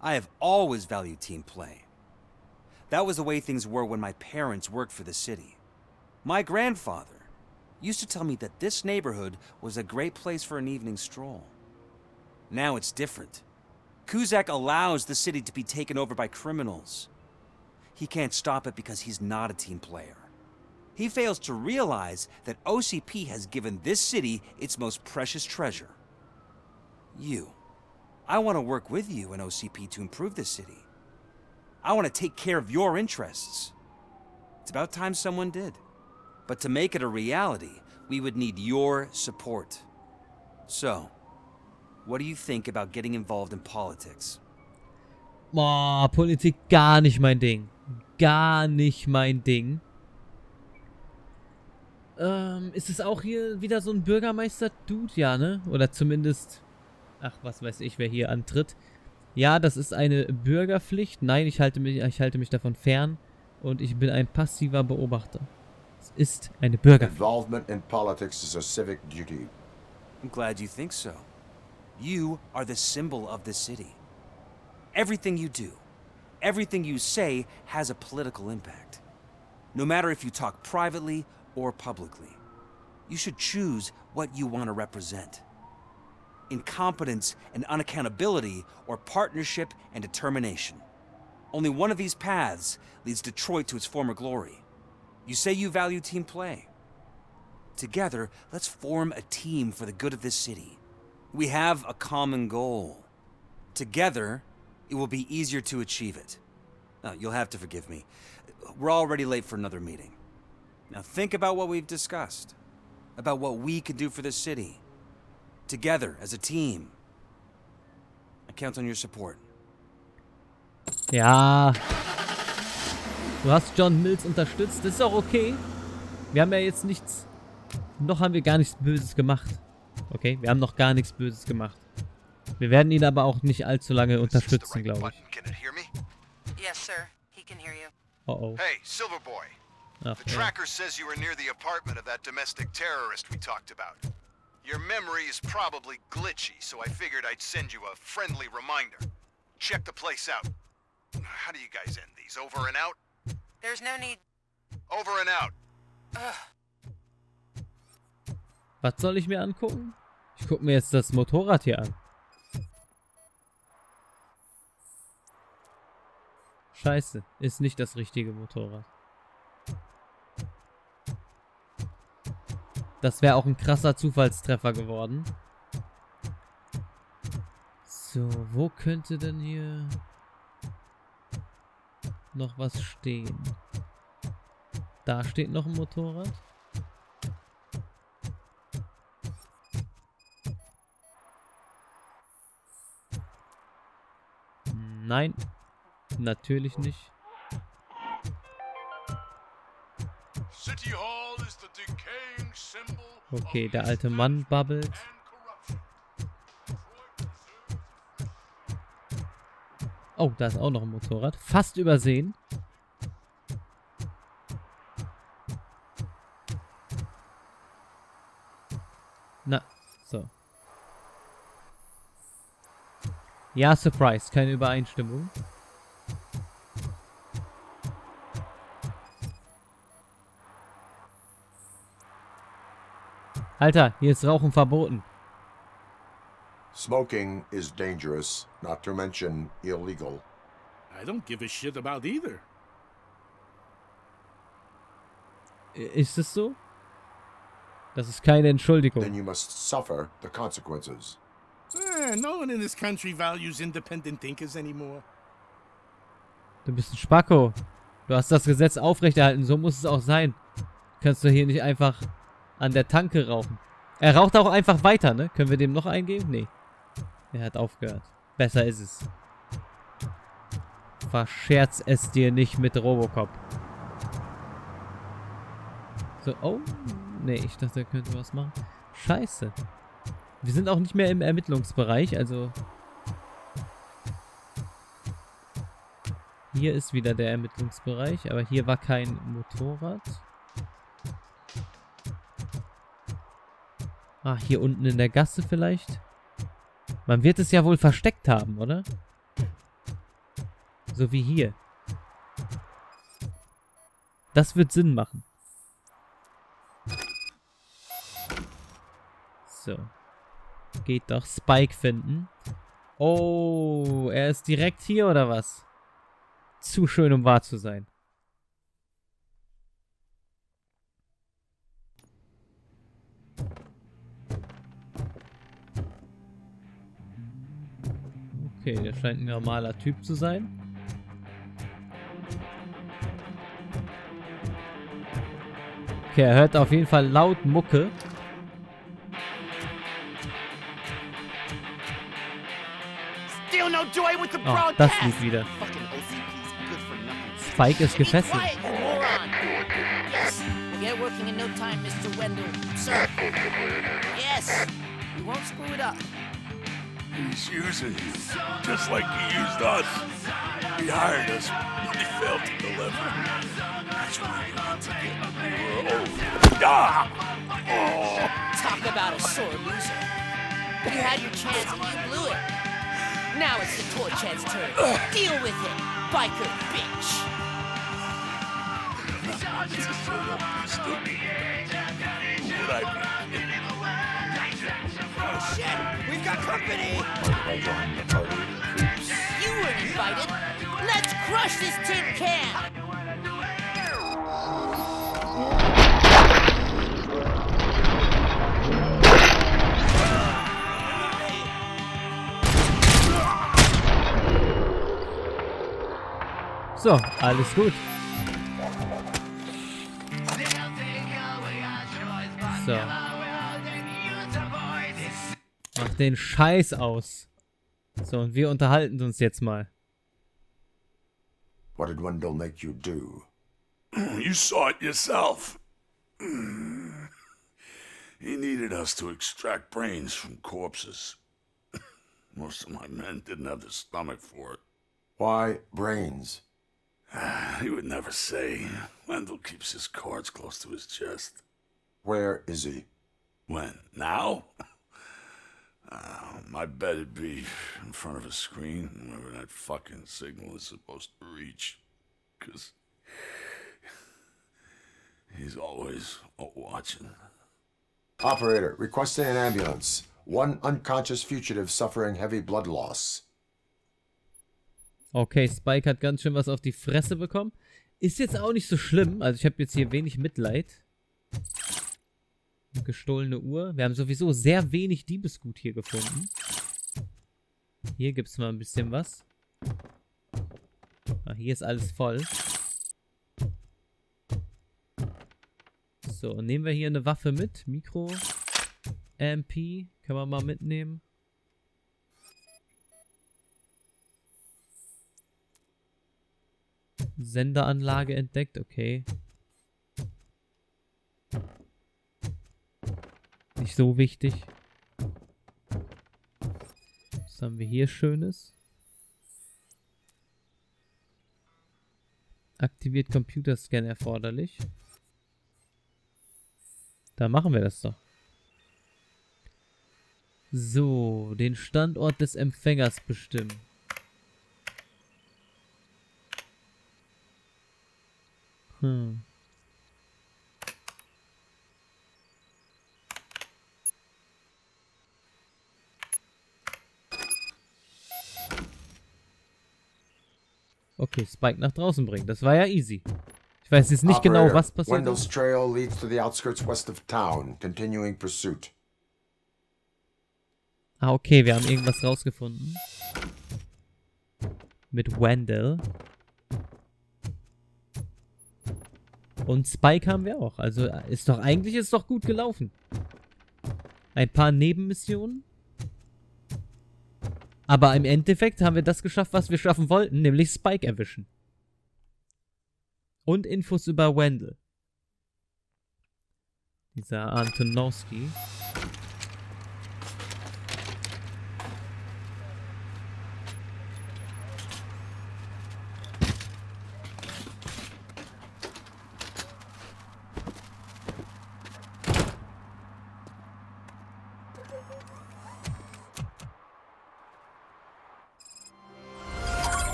I have always valued team play. That was the way things were when my parents worked for the city. My grandfather used to tell me that this neighborhood was a great place for an evening stroll. Now it's different. Kuzak allows the city to be taken over by criminals. He can't stop it because he's not a team player. He fails to realize that OCP has given this city its most precious treasure. You. I want to work with you and OCP to improve this city. I want to take care of your interests. It's about time someone did. But to make it a reality, we would need your support. So, what do you think about getting involved in politics? Boah, Politik gar nicht mein Ding. Gar nicht mein Ding. Ist es auch hier wieder so ein Bürgermeister-Dude? Ja, ne? Oder zumindest... Ach, was weiß ich, wer hier antritt. Ja, das ist eine Bürgerpflicht. Nein, ich halte mich davon fern. Und ich bin ein passiver Beobachter. Es ist eine Bürgerpflicht. Involvement in politics is a civic duty. I'm glad you think so. You are the symbol of the city. Everything you do, everything you say has a political impact. No matter if you talk privately or publicly. You should choose what you want to represent. Incompetence and unaccountability, or partnership and determination. Only one of these paths leads Detroit to its former glory. You say you value team play. Together, let's form a team for the good of this city. We have a common goal. Together, it will be easier to achieve it. Now, you'll have to forgive me. We're already late for another meeting. Now think about what we've discussed. About what we can do for this city. Together, as a team. I count on your support. Ja. Du hast John Mills unterstützt. Das ist auch okay. Wir haben ja jetzt nichts... Noch haben wir gar nichts Böses gemacht. Okay, wir haben noch gar nichts Böses gemacht. Wir werden ihn aber auch nicht allzu lange unterstützen, glaube ich. Yes, sir. He can hear you. Oh. Hey, Silverboy. Ach, The tracker says you were near the apartment of that domestic terrorist we talked about. Your memory is probably glitchy, so I figured I'd send you a friendly reminder. Check the place out. How do you guys end these? Over and out? There's no need. Over and out. Was soll ich mir angucken? Ich gucke mir jetzt das Motorrad hier an. Scheiße, ist nicht das richtige Motorrad. Das wäre auch ein krasser Zufallstreffer geworden. So, wo könnte denn hier noch was stehen? Da steht noch ein Motorrad. Nein, natürlich nicht. Okay, der alte Mann babbelt. Oh, da ist auch noch ein Motorrad. Fast übersehen. Na, so. Ja, Surprise, keine Übereinstimmung. Alter, hier ist Rauchen verboten. Smoking is dangerous, not to mention illegal. I don't give a shit about either. Ist es so? Das ist keine Entschuldigung. Then you must suffer the consequences. No one in this country values independent thinkers anymore. Du bist ein Spacko. Du hast das Gesetz aufrechterhalten, so muss es auch sein. Kannst du hier nicht einfach an der Tanke rauchen. Er raucht auch einfach weiter, ne? Können wir dem noch eingeben? Nee. Er hat aufgehört. Besser ist es. Verscherz es dir nicht mit Robocop. So, oh. Nee, ich dachte, er könnte was machen. Scheiße. Wir sind auch nicht mehr im Ermittlungsbereich, also... Hier ist wieder der Ermittlungsbereich, aber hier war kein Motorrad. Ah, hier unten in der Gasse vielleicht. Man wird es ja wohl versteckt haben, oder? So wie hier. Das wird Sinn machen. So. Geht doch. Spike finden. Oh, er ist direkt hier, oder was? Zu schön, um wahr zu sein. Okay, der scheint ein normaler Typ zu sein. Okay, er hört auf jeden Fall laut Mucke. Still no joy with the Oh, das broadcast. Lied wieder. Fucking OCP's good for nothing. Spike ist gefesselt. Quiet, you moron! Yes, we'll get working in no time, Mr. Wendell. Sir. Yes, we won't screw it up. He's using you, just like he used us. He hired us, but he failed to deliver. That's why we need to get old. Talk about a sore loser. You had your chance and you blew it. Now it's the torch head's turn. Deal with it, biker bitch. Oh shit, we've got company. You weren't invited. Let's crush this tin can. So, alles gut. So. Mach den Scheiß aus. So, und wir unterhalten uns jetzt mal. What did Wendell make you do? You saw it yourself. He needed us to extract brains from corpses. Most of my men didn't have the stomach for it. Why brains? He would never say. Wendell keeps his cards close to his chest. Where is he? When? Now? My bet it'd be in front of a screen, wherever that fucking signal is supposed to reach. 'Cause he's always watching. Operator, requesting an ambulance. One unconscious fugitive suffering heavy blood loss. Okay, Spike hat ganz schön was auf die Fresse bekommen. Ist jetzt auch nicht so schlimm. Also ich habe jetzt hier wenig Mitleid. Eine gestohlene Uhr. Wir haben sowieso sehr wenig Diebesgut hier gefunden. Hier gibt es mal ein bisschen was. Ah, hier ist alles voll. So, nehmen wir hier eine Waffe mit. Mikro. MP. Können wir mal mitnehmen. Senderanlage entdeckt, okay. Nicht so wichtig. Was haben wir hier Schönes? Aktiviert Computerscan erforderlich. Da machen wir das doch. So, den Standort des Empfängers bestimmen. Okay, Spike nach draußen bringen. Das war ja easy. Ich weiß jetzt nicht genau, was passiert. Wendell's trail leads to the outskirts west of town. Continuing pursuit. Ah, okay, wir haben irgendwas rausgefunden. Mit Wendell. Und Spike haben wir auch. Also ist doch eigentlich gut gelaufen. Ein paar Nebenmissionen. Aber im Endeffekt haben wir das geschafft, was wir schaffen wollten, nämlich Spike erwischen. Und Infos über Wendell. Dieser Antonowski.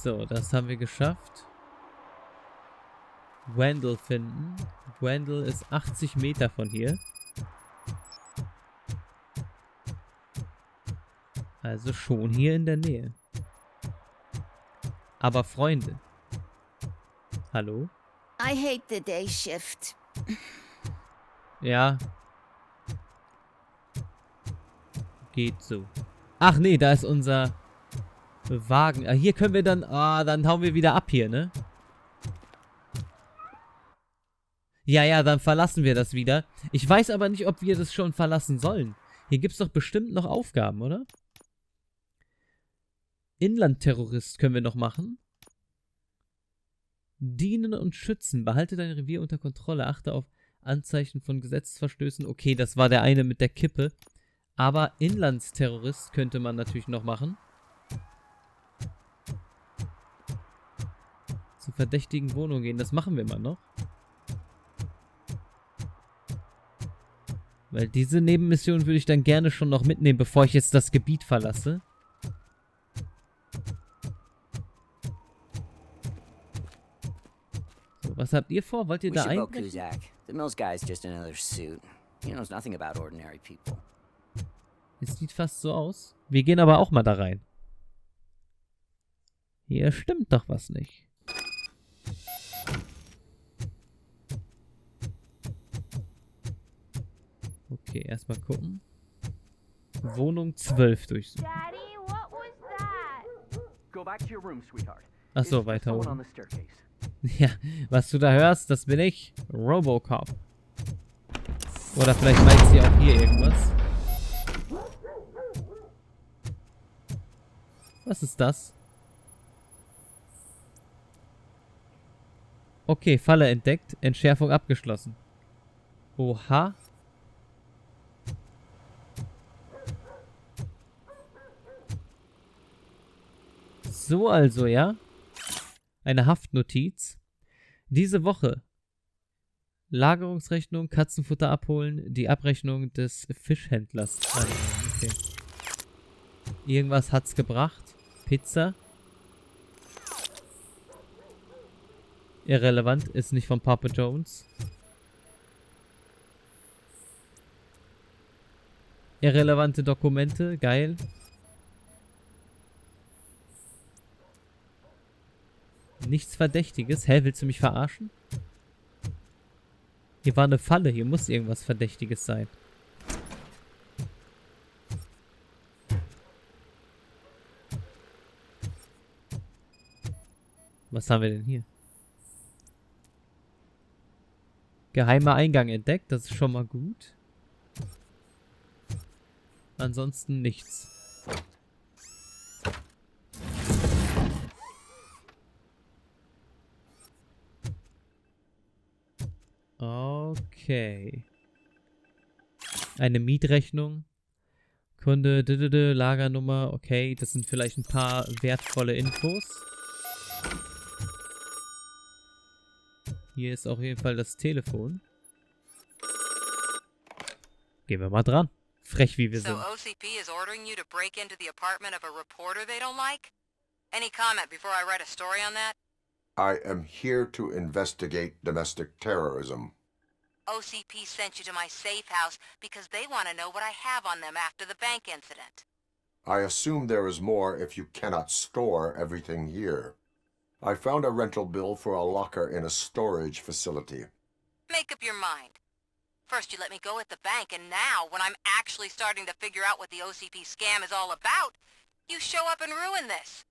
So, das haben wir geschafft. Wendell finden. Wendell ist 80 Meter von hier. Also schon hier in der Nähe. Aber Freunde. Hallo? I hate the day shift. Ja. Geht so. Ach nee, da ist unser Wagen. Ah, hier können wir dann... Ah, dann hauen wir wieder ab hier, ne? Ja, dann verlassen wir das wieder. Ich weiß aber nicht, ob wir das schon verlassen sollen. Hier gibt es doch bestimmt noch Aufgaben, oder? Inlandterrorist können wir noch machen. Dienen und schützen. Behalte dein Revier unter Kontrolle. Achte auf Anzeichen von Gesetzesverstößen. Okay, das war der eine mit der Kippe. Aber Inlandsterrorist könnte man natürlich noch machen. Zu verdächtigen Wohnungen gehen. Das machen wir mal noch. Weil diese Nebenmission würde ich dann gerne schon noch mitnehmen, bevor ich jetzt das Gebiet verlasse. So, was habt ihr vor? Wollt ihr da einbrechen? The Mills guy's just another suit. He knows nothing about ordinary people. Es sieht fast so aus. Wir gehen aber auch mal da rein. Hier stimmt doch was nicht. Okay, erstmal gucken. Wohnung 12 durchsuchen. Achso, weiter oben. Ja, was du da hörst, das bin ich. Robocop. Oder vielleicht meint sie auch hier irgendwas. Was ist das? Okay, Falle entdeckt. Entschärfung abgeschlossen. Oha. So also, ja? Eine Haftnotiz. Diese Woche. Lagerungsrechnung, Katzenfutter abholen, die Abrechnung des Fischhändlers. Okay. Irgendwas hat's gebracht. Pizza. Irrelevant, ist nicht von Papa Jones. Irrelevante Dokumente, geil. Nichts Verdächtiges. Hä, willst du mich verarschen? Hier war eine Falle, hier muss irgendwas Verdächtiges sein. Was haben wir denn hier? Geheimer Eingang entdeckt, das ist schon mal gut. Ansonsten nichts. Okay. Eine Mietrechnung. Kunde, Lagernummer. Okay, das sind vielleicht ein paar wertvolle Infos. Hier ist auf jeden Fall das Telefon. Gehen wir mal dran. Frech wie wir sind. So OCP is ordering you to break into the apartment of a reporter they don't like? Any comment before I write a story on that? I am here to investigate domestic terrorism. OCP sent you to my safe house because they want to know what I have on them after the bank incident. I assume there is more if you cannot store everything here. I found a rental bill for a locker in a storage facility. Make up your mind. First you let me go at the bank, and now, when I'm actually starting to figure out what the OCP scam is all about, you show up and ruin this.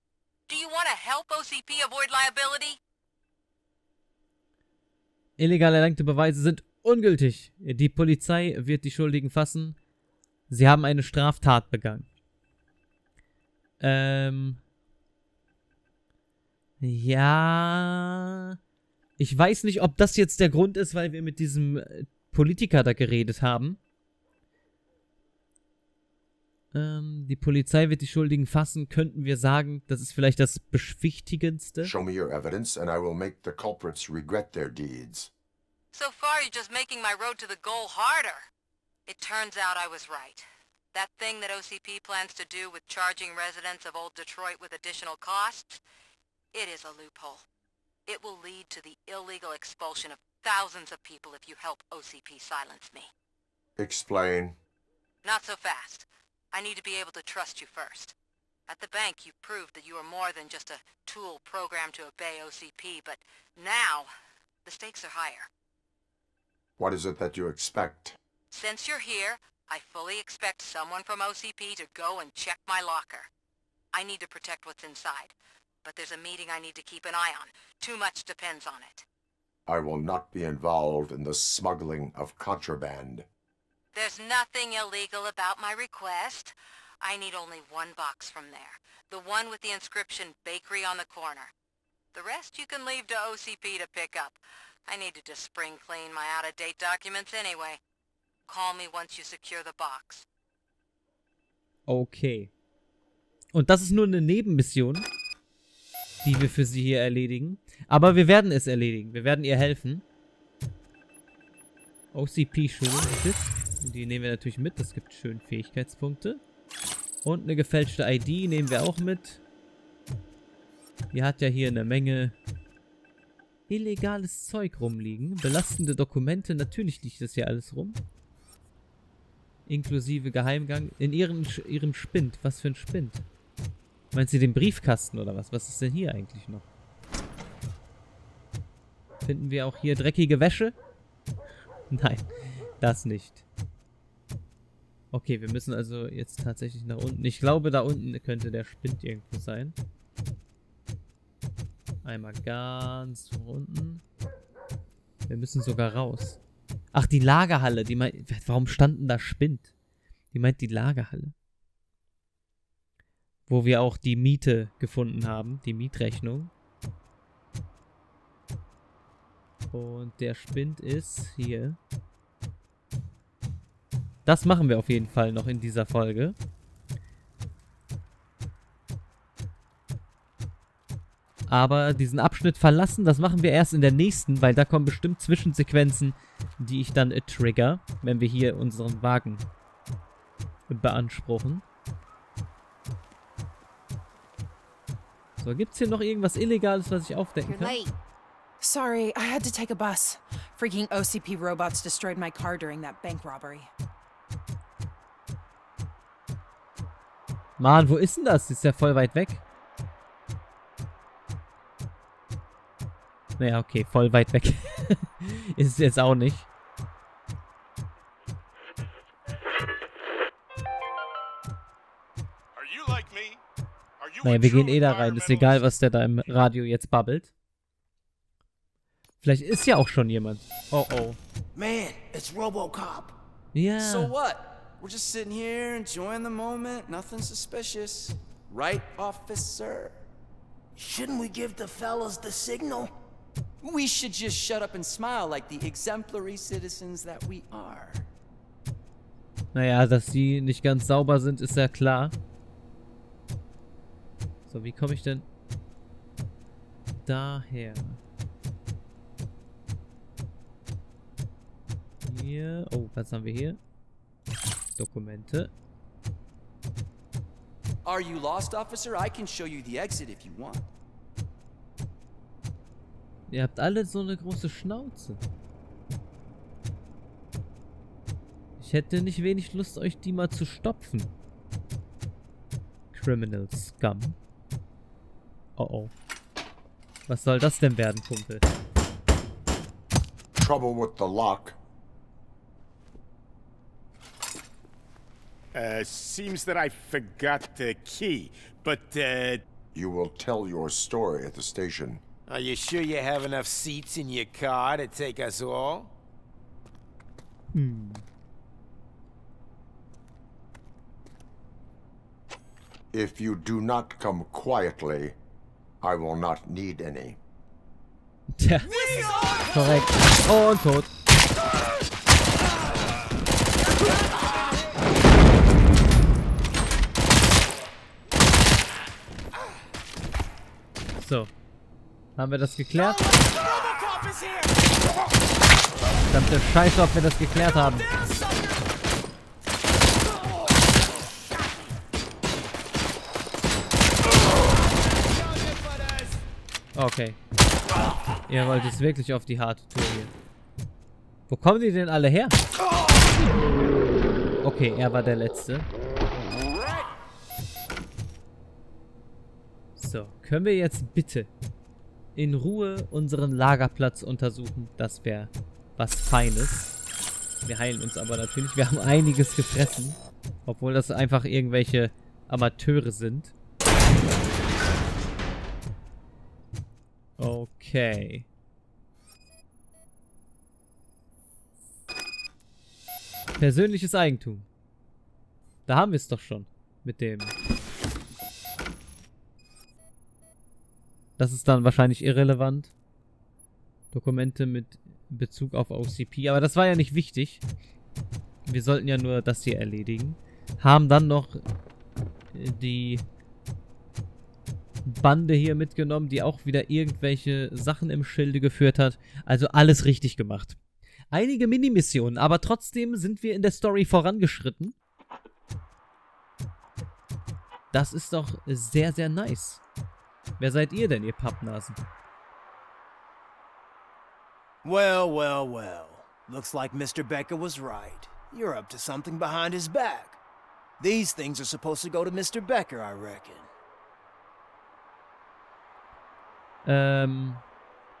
Do you want to help OCP avoid liability? Illegal erlangte Beweise sind ungültig. Die Polizei wird die Schuldigen fassen. Sie haben eine Straftat begangen. Ja. Ich weiß nicht, ob das jetzt der Grund ist, weil wir mit diesem Politiker da geredet haben. Die Polizei wird die Schuldigen fassen. Könnten wir sagen, das ist vielleicht das Beschwichtigendste? Show me your evidence and I will make the culprits regret their deeds. So far, you're just making my road to the goal harder. It turns out I was right. That thing that OCP plans to do with charging residents of Old Detroit with additional costs, it is a loophole. It will lead to the illegal expulsion of thousands of people if you help OCP silence me. Explain. Not so fast. I need to be able to trust you first. At the bank, you proved that you are more than just a tool programmed to obey OCP, but now, the stakes are higher. What is it that you expect? Since you're here, I fully expect someone from OCP to go and check my locker. I need to protect what's inside, but there's a meeting I need to keep an eye on. Too much depends on it. I will not be involved in the smuggling of contraband. There's nothing illegal about my request. I need only one box from there. The one with the inscription Bakery on the corner. The rest you can leave to OCP to pick up. I need to just spring clean my out-of-date documents anyway. Call me once you secure the box. Okay. Und das ist nur eine Nebenmission, die wir für sie hier erledigen. Aber wir werden es erledigen. Wir werden ihr helfen. OCP-Schulung. Die nehmen wir natürlich mit. Das gibt schön Fähigkeitspunkte. Und eine gefälschte ID nehmen wir auch mit. Die hat ja hier eine Menge illegales Zeug rumliegen. Belastende Dokumente. Natürlich liegt das hier alles rum. Inklusive Geheimgang. In ihrem Spind. Was für ein Spind? Meint sie den Briefkasten oder was? Was ist denn hier eigentlich noch? Finden wir auch hier dreckige Wäsche? Nein, das nicht. Okay, wir müssen also jetzt tatsächlich nach unten. Ich glaube, da unten könnte der Spind irgendwo sein. Einmal ganz von unten. Wir müssen sogar raus. Ach, die Lagerhalle. Die meint, warum standen da Spind? Die meint die Lagerhalle. Wo wir auch die Miete gefunden haben. Die Mietrechnung. Und der Spind ist hier. Das machen wir auf jeden Fall noch in dieser Folge. Aber diesen Abschnitt verlassen, das machen wir erst in der nächsten, weil da kommen bestimmt Zwischensequenzen, die ich dann trigger, wenn wir hier unseren Wagen beanspruchen. So, gibt's hier noch irgendwas Illegales, was ich aufdecken kann? Sorry, I had to take a bus. Freaking OCP robots destroyed my car during that bank robbery. Mann, wo ist denn das? Ist ja voll weit weg. Naja, okay, voll weit weg. Ist es jetzt auch nicht. Naja, wir gehen eh da rein. Ist egal, was der da im Radio jetzt babbelt. Vielleicht ist ja auch schon jemand. Oh, oh. Man, it's RoboCop. Ja. So what? We're just sitting here enjoying the moment. Nothing suspicious. Right, officer? Shouldn't we give the fellas the signal? We should just shut up and smile like the exemplary citizens that we are. Naja, dass die nicht ganz sauber sind, ist ja klar. So, wie komme ich denn daher? Hier. Oh, was haben wir hier? Dokumente. Are you lost, officer? I can show you the exit if you want. Ihr habt alle so eine große Schnauze. Ich hätte nicht wenig Lust, euch die mal zu stopfen. Criminal Scum. Oh oh. Was soll das denn werden, Kumpel? Trouble with the lock. Seems that I forgot the key, but, You will tell your story at the station. Are you sure you have enough seats in your car to take us all? If you do not come quietly, I will not need any. Tja, korrekt. Und tot. So. Haben wir das geklärt? Verdammte Scheiße, ob wir das geklärt haben. Okay. Ihr wollt es wirklich auf die harte Tour hier. Wo kommen die denn alle her? Okay, er war der Letzte. So, können wir jetzt bitte in Ruhe unseren Lagerplatz untersuchen? Das wäre was Feines. Wir heilen uns aber natürlich. Wir haben einiges gefressen. Obwohl das einfach irgendwelche Amateure sind. Okay. Persönliches Eigentum. Da haben wir es doch schon. Mit dem... Das ist dann wahrscheinlich irrelevant. Dokumente mit Bezug auf OCP. Aber das war ja nicht wichtig. Wir sollten ja nur das hier erledigen. Haben dann noch die Bande hier mitgenommen, die auch wieder irgendwelche Sachen im Schilde geführt hat. Also alles richtig gemacht. Einige Minimissionen, aber trotzdem sind wir in der Story vorangeschritten. Das ist doch sehr, sehr nice. Wer seid ihr denn, ihr Pappnasen? Well, well, well. Looks like Mr. Becker was right. You're up to something behind his back. These things are supposed to go to Mr. Becker, I reckon.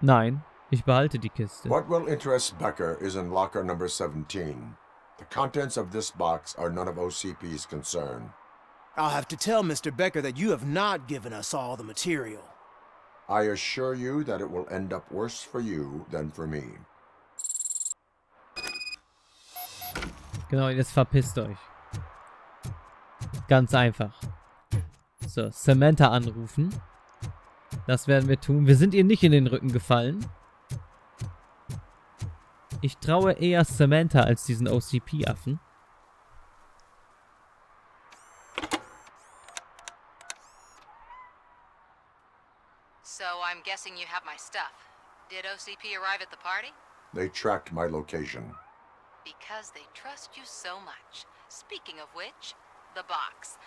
Nein. Ich behalte die Kiste. What will interest Becker is in locker number 17. The contents of this box are none of OCP's concern. I'll have to tell Mr. Becker that you have not given us all the material. I assure you that it will end up worse for you than for me. Genau, jetzt verpisst euch. Ganz einfach. So, Samantha anrufen. Das werden wir tun. Wir sind ihr nicht in den Rücken gefallen. Ich traue eher Samantha als diesen OCP-Affen. So I'm guessing you have my stuff. Did OCP arrive at the party? They tracked my location. Because they trust you so much. Speaking of which, the box.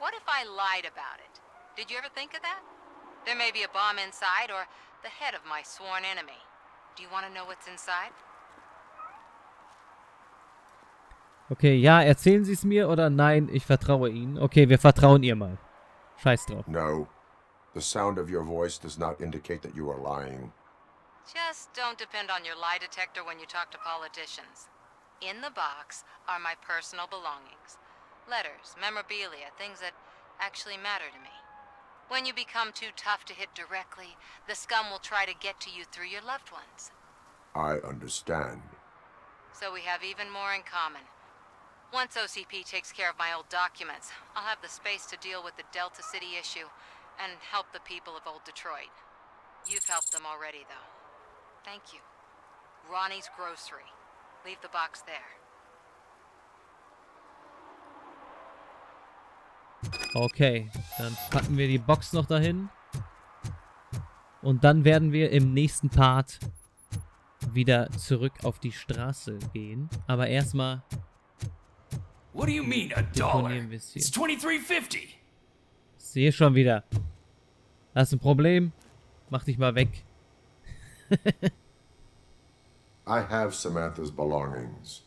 What if I lied about it? Did you ever think of that? There may be a bomb inside or the head of my sworn enemy. Do you want to know what's inside? Okay, ja, erzählen Sie es mir oder nein, ich vertraue Ihnen. Okay, wir vertrauen ihr mal. Scheiß drauf. No. The sound of your voice does not indicate that you are lying. Just don't depend on your lie detector when you talk to politicians. In the box are my personal belongings. Letters, memorabilia, things that actually matter to me. When you become too tough to hit directly, the scum will try to get to you through your loved ones. I understand. So we have even more in common. Once OCP takes care of my old documents, I'll have the space to deal with the Delta City issue and help the people of Old Detroit. You've helped them already, though. Thank you. Ronnie's Grocery. Leave the box there. Okay, dann packen wir die Box noch dahin. Und dann werden wir im nächsten Part wieder zurück auf die Straße gehen. Aber erstmal What do you mean, $1? deponieren wir es hier. It's $23.50. Sehe schon wieder. Hast du ein Problem? Mach dich mal weg. I have Samantha's belongings.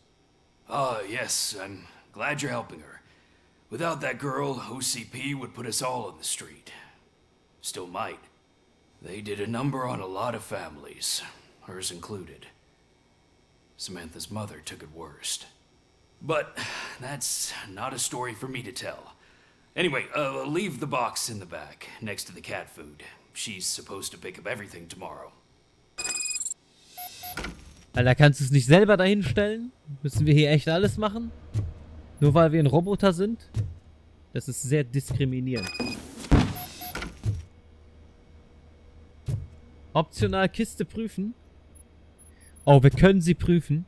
Ah, yes, I'm glad you're helping her. Without that girl, OCP would put us all in the street. Still might. They did a number on a lot of families, hers included. Samantha's mother took it worst. But that's not a story for me to tell. Anyway, leave the box in the back, next to the cat food. She's supposed to pick up everything tomorrow. Alter, kannst du es nicht selber dahin stellen? Müssen wir hier echt alles machen? Nur weil wir ein Roboter sind? Das ist sehr diskriminierend. Optional Kiste prüfen. Oh, wir können sie prüfen.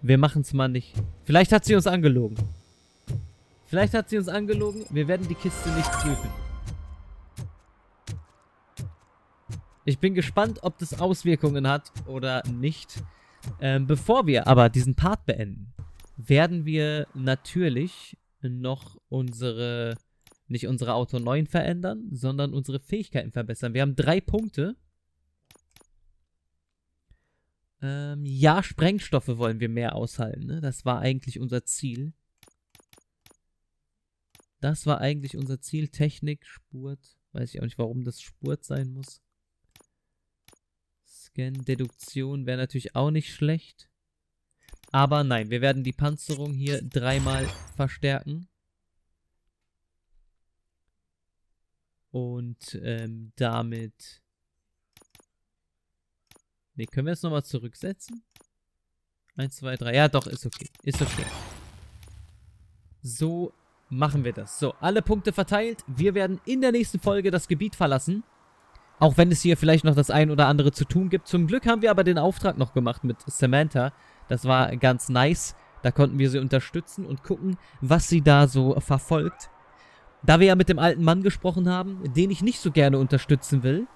Wir machen es mal nicht. Vielleicht hat sie uns angelogen. Vielleicht hat sie uns angelogen. Wir werden die Kiste nicht prüfen. Ich bin gespannt, ob das Auswirkungen hat oder nicht. Bevor wir aber diesen Part beenden, werden wir natürlich noch unsere, nicht unsere Auto 9 verändern, sondern unsere Fähigkeiten verbessern. Wir haben 3 Punkte. Ja, Sprengstoffe wollen wir mehr aushalten. Ne? Das war eigentlich unser Ziel. Das war eigentlich unser Ziel. Technik, Spurt. Weiß ich auch nicht, warum das Spurt sein muss. Scan, Deduktion wäre natürlich auch nicht schlecht. Aber nein, wir werden die Panzerung hier 3-mal verstärken. Und damit... Ne, können wir es nochmal zurücksetzen? 1, 2, 3. Ja, doch, ist okay. Ist okay. So machen wir das. So, alle Punkte verteilt. Wir werden in der nächsten Folge das Gebiet verlassen. Auch wenn es hier vielleicht noch das ein oder andere zu tun gibt. Zum Glück haben wir aber den Auftrag noch gemacht mit Samantha. Das war ganz nice. Da konnten wir sie unterstützen und gucken, was sie da so verfolgt. Da wir ja mit dem alten Mann gesprochen haben, den ich nicht so gerne unterstützen will.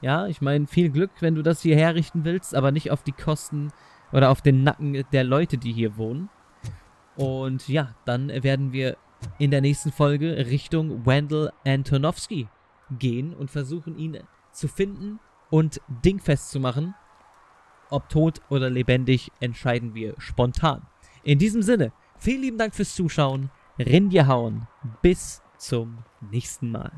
Ja, ich meine, viel Glück, wenn du das hier herrichten willst, aber nicht auf die Kosten oder auf den Nacken der Leute, die hier wohnen. Und ja, dann werden wir in der nächsten Folge Richtung Wendell Antonowski gehen und versuchen, ihn zu finden und dingfest zu machen. Ob tot oder lebendig, entscheiden wir spontan. In diesem Sinne, vielen lieben Dank fürs Zuschauen. Rinja hauen. Bis zum nächsten Mal.